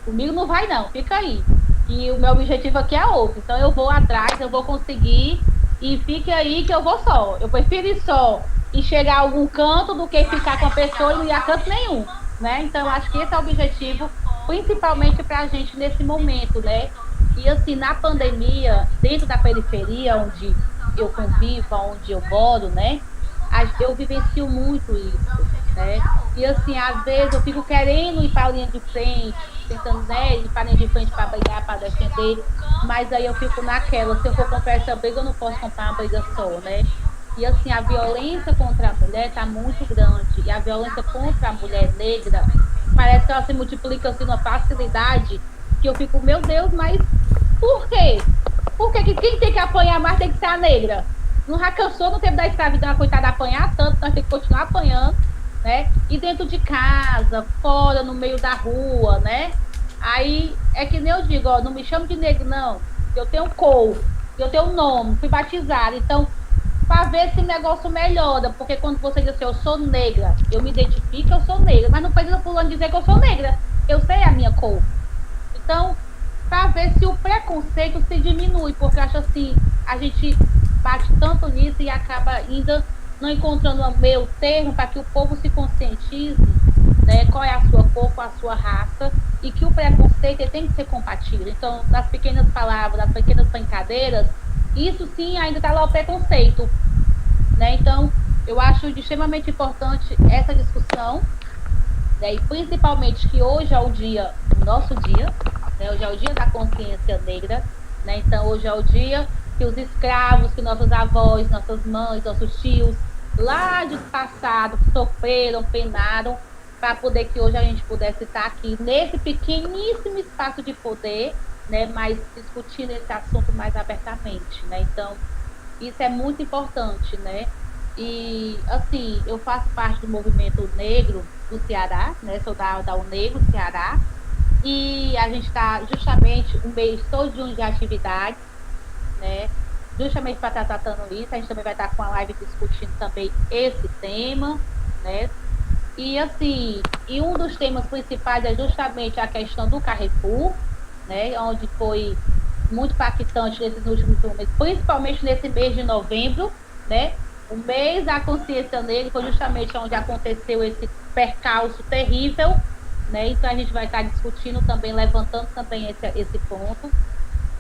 Comigo não vai não, fica aí. E o meu objetivo aqui é outro. Então eu vou atrás, eu vou conseguir e fique aí que eu vou só. Eu prefiro ir só e chegar a algum canto do que ficar com a pessoa e não ir a canto nenhum, né? Então acho que esse é o objetivo, principalmente para a gente nesse momento, né? E assim, na pandemia, dentro da periferia onde eu convivo, onde eu moro, né? Eu vivencio muito isso, né? E assim, às vezes eu fico querendo ir para a linha de frente, tentando, né, ir para a linha de frente para brigar, para defender, mas aí eu fico naquela, se eu for comprar essa briga, eu não posso comprar uma briga só, né? E assim, a violência contra a mulher está muito grande, e a violência contra a mulher negra parece que ela se multiplica assim, numa facilidade que eu fico, meu Deus, mas por quê? Por que quem tem que apanhar mais tem que ser a negra? Não já cansou no tempo da escravidão, a coitada apanhar tanto, nós temos que continuar apanhando, né? E dentro de casa, fora, no meio da rua, né? Aí é que nem eu digo, ó, não me chamo de negro, não. Eu tenho cor, eu tenho nome, fui batizada. Então, para ver se o negócio melhora, porque quando você diz assim, eu sou negra, eu me identifico, eu sou negra, mas não precisa fulano dizer que eu sou negra. Eu sei a minha cor. Então, para ver se o preconceito se diminui, porque eu acho assim, a gente bate tanto nisso e acaba ainda não encontrando o meio termo para que o povo se conscientize, né, qual é a sua cor, qual a sua raça, e que o preconceito tem que ser compatível. Então, nas pequenas palavras, nas pequenas brincadeiras, isso sim ainda está lá o preconceito, né? Então, eu acho de extremamente importante essa discussão, né? E principalmente que hoje é o dia, o nosso dia, né? Hoje é o dia da consciência negra, né? Então hoje é o dia que os escravos, que nossos avós, nossas mães, nossos tios, lá de passado, sofreram, penaram, para poder que hoje a gente pudesse estar aqui nesse pequeníssimo espaço de poder, né? Mas discutindo esse assunto mais abertamente, né? Então isso é muito importante, né? E, assim, eu faço parte do movimento negro do Ceará, né? Sou da UNEGRO Ceará. E a gente está justamente um mês todo de atividades, né? Justamente para estar tratando isso. A gente também vai estar com a live discutindo também esse tema, né? E, assim, e um dos temas principais é justamente a questão do Carrefour, né? Onde foi muito impactante nesses últimos meses, principalmente nesse mês de novembro, né? O mês da consciência negra foi justamente onde aconteceu esse percalço terrível, né? Então a gente vai estar discutindo também, levantando também esse ponto.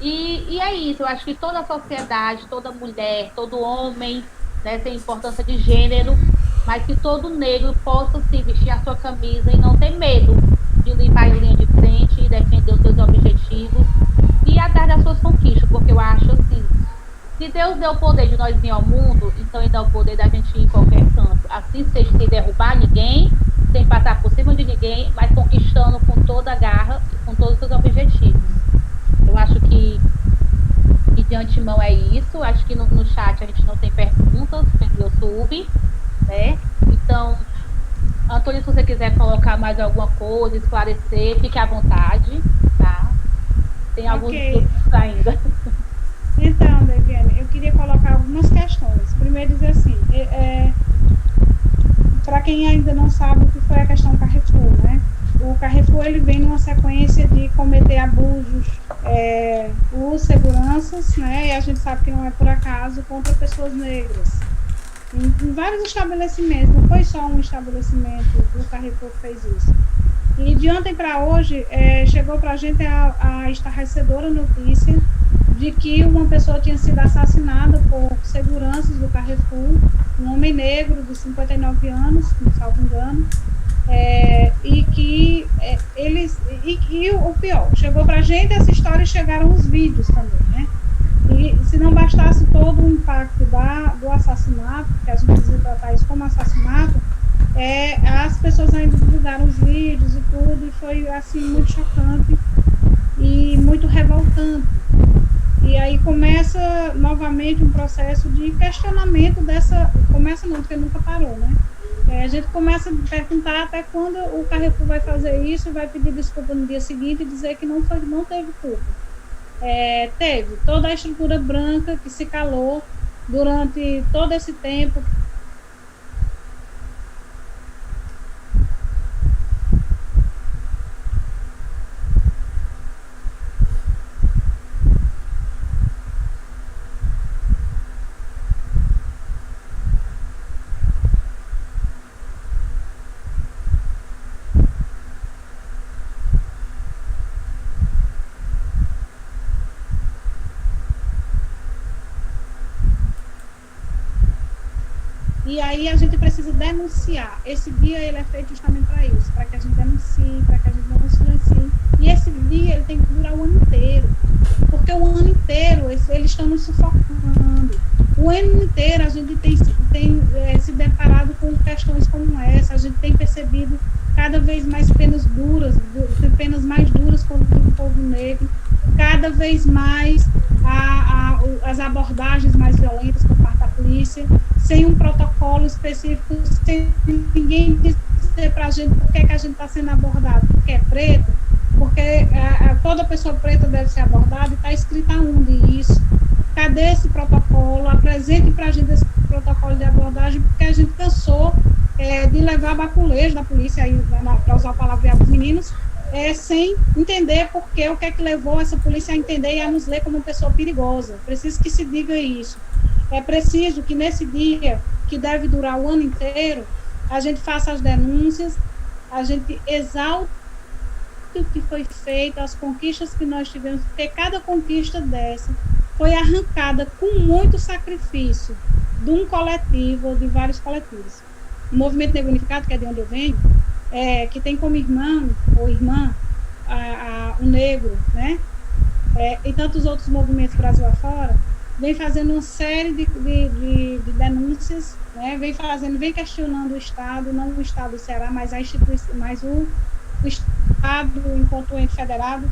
E é isso, eu acho que toda a sociedade, toda mulher, todo homem, né, tem importância de gênero, mas que todo negro possa sim vestir a sua camisa e não ter medo de levar a linha de frente e defender os seus objetivos e atrás das suas conquistas, porque eu acho assim, se Deus deu o poder de nós vir ao mundo, então Ele dá o poder da gente ir em qualquer canto. Assim seja, sem derrubar ninguém, sem passar por cima de ninguém, mas conquistando com toda a garra e com todos os seus objetivos. Eu acho que de antemão é isso. Acho que no chat a gente não tem perguntas pelo YouTube, né? Então, Antônio, se você quiser colocar mais alguma coisa, esclarecer, fique à vontade, tá? Tem alguns dúvidas ainda. Então, Deviane, eu queria colocar algumas questões. Primeiro, dizer assim, para quem ainda não sabe o que foi a questão Carrefour, né? O Carrefour, ele vem numa sequência de cometer abusos os seguranças, né? E a gente sabe que não é por acaso, contra pessoas negras. Em vários estabelecimentos, não foi só um estabelecimento do Carrefour que fez isso. E de ontem para hoje, chegou para a gente a estarrecedora notícia de que uma pessoa tinha sido assassinada por seguranças do Carrefour, um homem negro de 59 anos, não salvo engano, e que o pior, chegou para a gente essa história e chegaram os vídeos também, né? E se não bastasse todo o impacto do assassinato, que a gente precisa tratar isso como assassinato, as pessoas ainda divulgaram os vídeos e tudo, e foi assim muito chocante e muito revoltante. E aí começa novamente um processo de questionamento começa não, porque nunca parou, né? A gente começa a perguntar até quando o Carrefour vai fazer isso, vai pedir desculpa no dia seguinte e dizer que não teve culpa. Teve toda a estrutura branca que se calou durante todo esse tempo. E aí a gente precisa denunciar. Esse dia ele é feito justamente para isso, para que a gente denuncie, para que a gente não silencie. E esse dia ele tem que durar o ano inteiro, porque o ano inteiro eles estão nos sufocando. O ano inteiro a gente tem se deparado com questões como essa, a gente tem percebido cada vez mais penas mais duras contra o povo negro, cada vez mais as abordagens mais violentas por parte da polícia, sem um protocolo específico, sem ninguém dizer para a gente por que a gente está sendo abordado, porque é preto, porque toda pessoa preta deve ser abordada, e está escrito aonde isso. Cadê esse protocolo? Apresente para a gente esse protocolo de abordagem, porque a gente cansou de levar baculejo da polícia, para usar a palavra dos meninos, sem entender o que é que levou essa polícia a entender e a nos ler como uma pessoa perigosa. Preciso que se diga isso. É preciso que nesse dia, que deve durar o ano inteiro, a gente faça as denúncias, a gente exalte o que foi feito, as conquistas que nós tivemos, porque cada conquista dessa foi arrancada com muito sacrifício de um coletivo ou de vários coletivos. O Movimento Negro Unificado, que é de onde eu venho, que tem como irmão ou irmã o negro, né? E tantos outros movimentos Brasil afora, vem fazendo uma série de denúncias, né? Vem questionando o Estado, não o Estado do Ceará, mas a instituição, mas o Estado enquanto ente federado,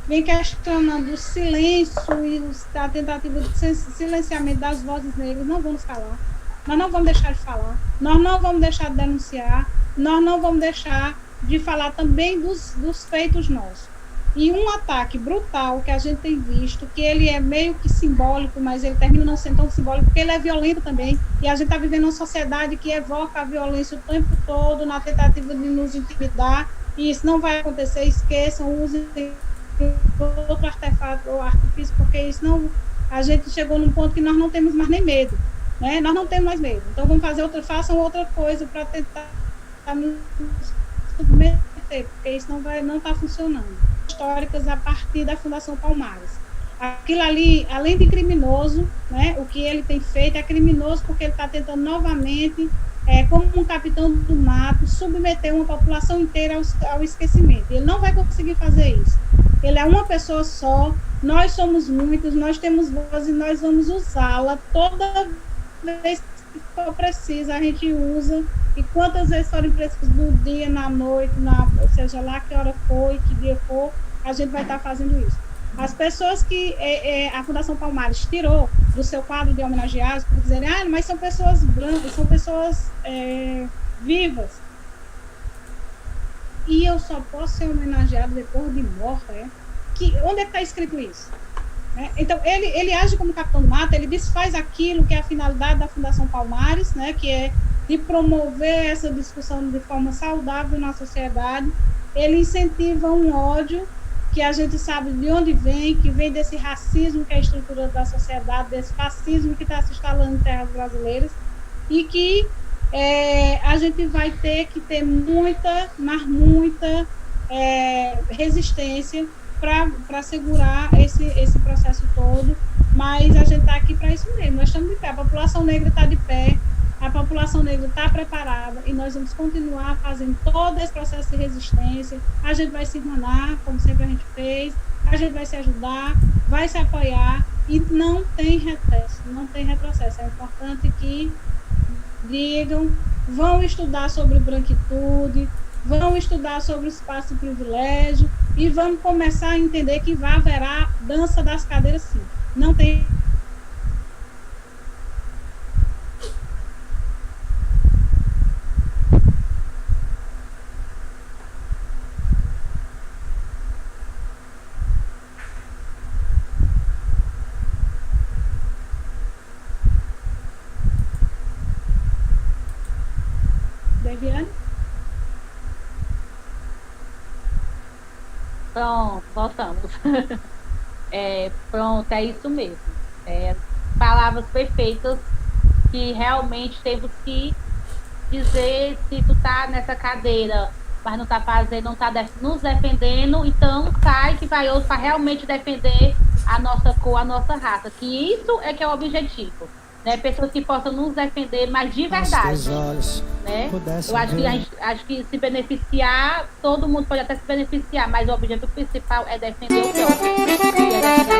vem questionando o silêncio e a tentativa de silenciamento das vozes negras. Não vamos calar, nós não vamos deixar de falar, nós não vamos deixar de denunciar, nós não vamos deixar de falar também dos feitos nossos. E um ataque brutal que a gente tem visto, que ele é meio que simbólico, mas ele termina não sendo tão simbólico, porque ele é violento também, e a gente está vivendo uma sociedade que evoca a violência o tempo todo, na tentativa de nos intimidar, e isso não vai acontecer, esqueçam, usem outro artefato ou artifício, porque isso não... A gente chegou num ponto que nós não temos mais nem medo, né? Nós não temos mais medo, então façam outra coisa para tentar nos submeter, porque isso não está funcionando. Históricas a partir da Fundação Palmares. Aquilo ali, além de criminoso, né, o que ele tem feito é criminoso porque ele está tentando novamente, como um capitão do mato, submeter uma população inteira ao esquecimento. Ele não vai conseguir fazer isso. Ele é uma pessoa só, nós somos muitos, nós temos voz e nós vamos usá-la toda vez que for preciso, a gente usa, e quantas vezes forem precisas, no dia, na noite, seja lá que hora for e que dia for, a gente vai estar fazendo isso. As pessoas que a Fundação Palmares tirou do seu quadro de homenageados, por dizerem, mas são pessoas brancas, são pessoas vivas. E eu só posso ser homenageado depois de morta, onde é que está escrito isso? Então, ele age como capitão do mato, ele desfaz aquilo que é a finalidade da Fundação Palmares, né, que é de promover essa discussão de forma saudável na sociedade. Ele incentiva um ódio que a gente sabe de onde vem, que vem desse racismo que é a estrutura da sociedade, desse fascismo que está se instalando em terras brasileiras, e que a gente vai ter que ter muita resistência para segurar esse processo todo, mas a gente está aqui para isso mesmo, nós estamos de pé, a população negra está de pé, a população negra está preparada e nós vamos continuar fazendo todo esse processo de resistência. A gente vai se irmanar, como sempre a gente fez, a gente vai se ajudar, vai se apoiar e não tem retrocesso. É importante que digam, vão estudar sobre branquitude, vão estudar sobre o espaço de privilégio e vamos começar a entender que haverá dança das cadeiras sim. Não tem Deviane? Pronto, voltamos. Pronto, é isso mesmo. Palavras perfeitas que realmente temos que dizer. Se tu tá nessa cadeira, mas não tá fazendo, não tá nos defendendo, então sai que vai outro para realmente defender a nossa cor, a nossa raça. Que isso é que é o objetivo. Né, pessoas que possam nos defender, mas de verdade, né? Eu acho que se beneficiar, todo mundo pode até se beneficiar, mas o objetivo principal é defender o próprio. Então,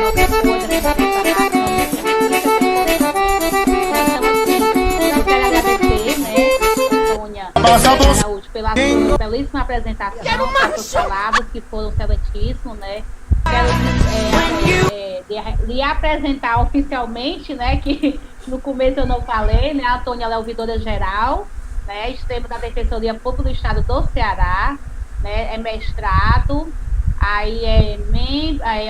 eu quero agradecer, né, Antônia Araújo, pela sua belíssima apresentação, pelas suas palavras que foram excelentíssimas, né? Quero lhe apresentar oficialmente, né, que no começo eu não falei, né, a Antônia é ouvidora geral, né, extremo da Defensoria Pública do Estado do Ceará, né, é mestrado, aí é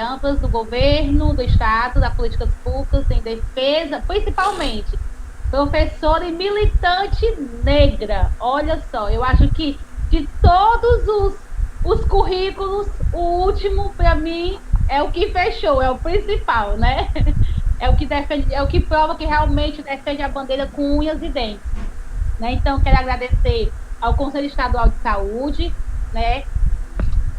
amplas do governo, do Estado, das políticas públicas em defesa, principalmente professora e militante negra. Olha só, eu acho que de todos os currículos, o último, para mim, é o que fechou, é o principal, né? É o que defende, é o que prova que realmente defende a bandeira com unhas e dentes. Né? Então, quero agradecer ao Conselho Estadual de Saúde, né?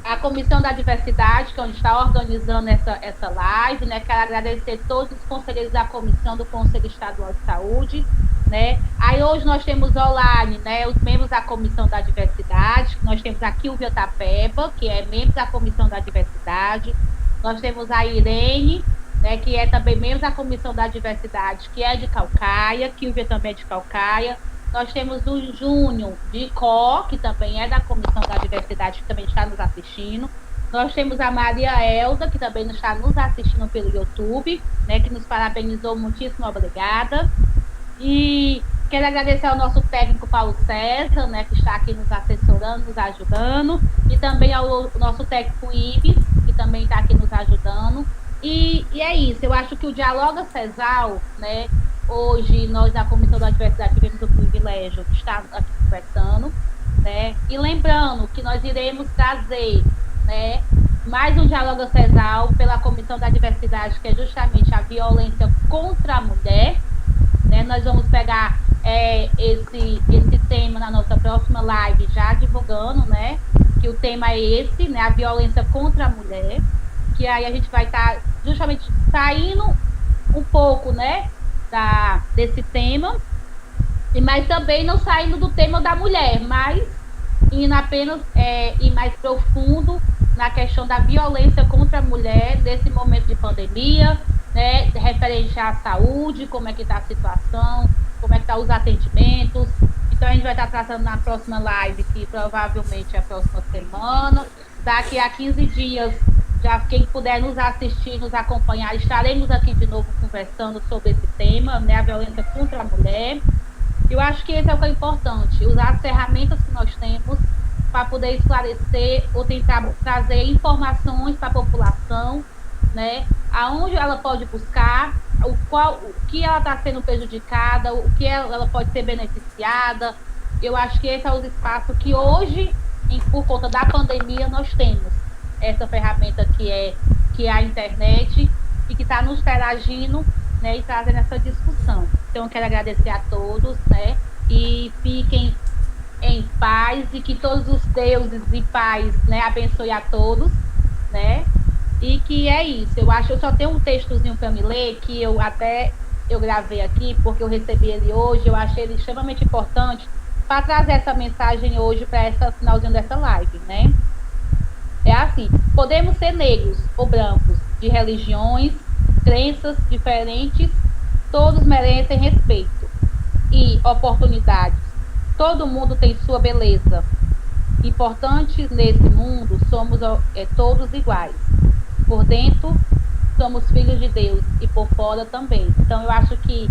A Comissão da Diversidade, que é onde está organizando essa live, né? Quero agradecer todos os conselheiros da comissão do Conselho Estadual de Saúde, né? Aí hoje nós temos online, né, os membros da Comissão da Diversidade. Nós temos a Kilvia Tapeba, que é membro da Comissão da Diversidade. Nós temos a Irene, né, que é também membro da Comissão da Diversidade, que é de Calcaia. Kilvia também é de Calcaia. Nós temos o Júnior de Icó, que também é da Comissão da Diversidade, que também está nos assistindo. Nós temos a Maria Elda, que também está nos assistindo pelo YouTube, né, que nos parabenizou, muitíssimo obrigada. E quero agradecer ao nosso técnico Paulo César, né, que está aqui nos assessorando, nos ajudando, e também ao nosso técnico Ives, que também está aqui nos ajudando. E é isso, eu acho que o Dialoga CESAL, né, hoje nós da Comissão da Diversidade tivemos o privilégio de estar aqui conversando, né, e lembrando que nós iremos trazer, né, mais um Dialoga CESAL pela Comissão da Diversidade, que é justamente a violência contra a mulher, né, nós vamos pegar esse tema na nossa próxima live, já divulgando, né? Que o tema é esse, né? A violência contra a mulher. Que aí a gente vai estar justamente saindo um pouco, né? Desse tema, mas também não saindo do tema da mulher, mas indo apenas ir mais profundo na questão da violência contra a mulher nesse momento de pandemia, né, referente à saúde, como é que está a situação, como é que estão os atendimentos. Então a gente vai estar tratando na próxima live, que provavelmente é a próxima semana. Daqui a 15 dias, já quem puder nos assistir, nos acompanhar, estaremos aqui de novo conversando sobre esse tema, né, a violência contra a mulher. Eu acho que esse é o que é importante, usar as ferramentas que nós temos para poder esclarecer ou tentar trazer informações para a população, né? Aonde ela pode buscar, o que ela está sendo prejudicada, o que ela pode ser beneficiada. Eu acho que esse é o espaço que hoje, por conta da pandemia, nós temos essa ferramenta que é a internet e que está nos interagindo, né, e trazendo essa discussão. Então, eu quero agradecer a todos, né, e fiquem em paz e que todos os deuses e paz, né, abençoe a todos, né, e que é isso. Eu só tenho um textozinho para me ler que eu gravei aqui porque eu recebi ele hoje, eu achei ele extremamente importante para trazer essa mensagem hoje para essa finalzinho dessa live, né? É assim: podemos ser negros ou brancos, de religiões, crenças diferentes, todos merecem respeito e oportunidades. Todo mundo tem sua beleza. Importantes nesse mundo, somos todos iguais. Por dentro, somos filhos de Deus e por fora também. Então, eu acho que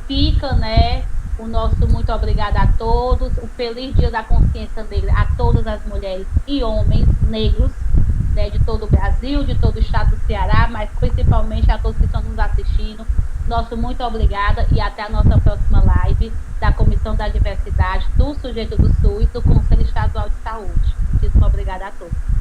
fica, né, o nosso muito obrigado a todos, o feliz Dia da Consciência Negra a todas as mulheres e homens negros, né, de todo o Brasil, de todo o estado do Ceará, mas principalmente a todos que estão nos assistindo. Nosso muito obrigada e até a nossa próxima live da Comissão da Diversidade, do Sujeito do SUS e do Conselho Estadual de Saúde. Muitíssimo obrigada a todos.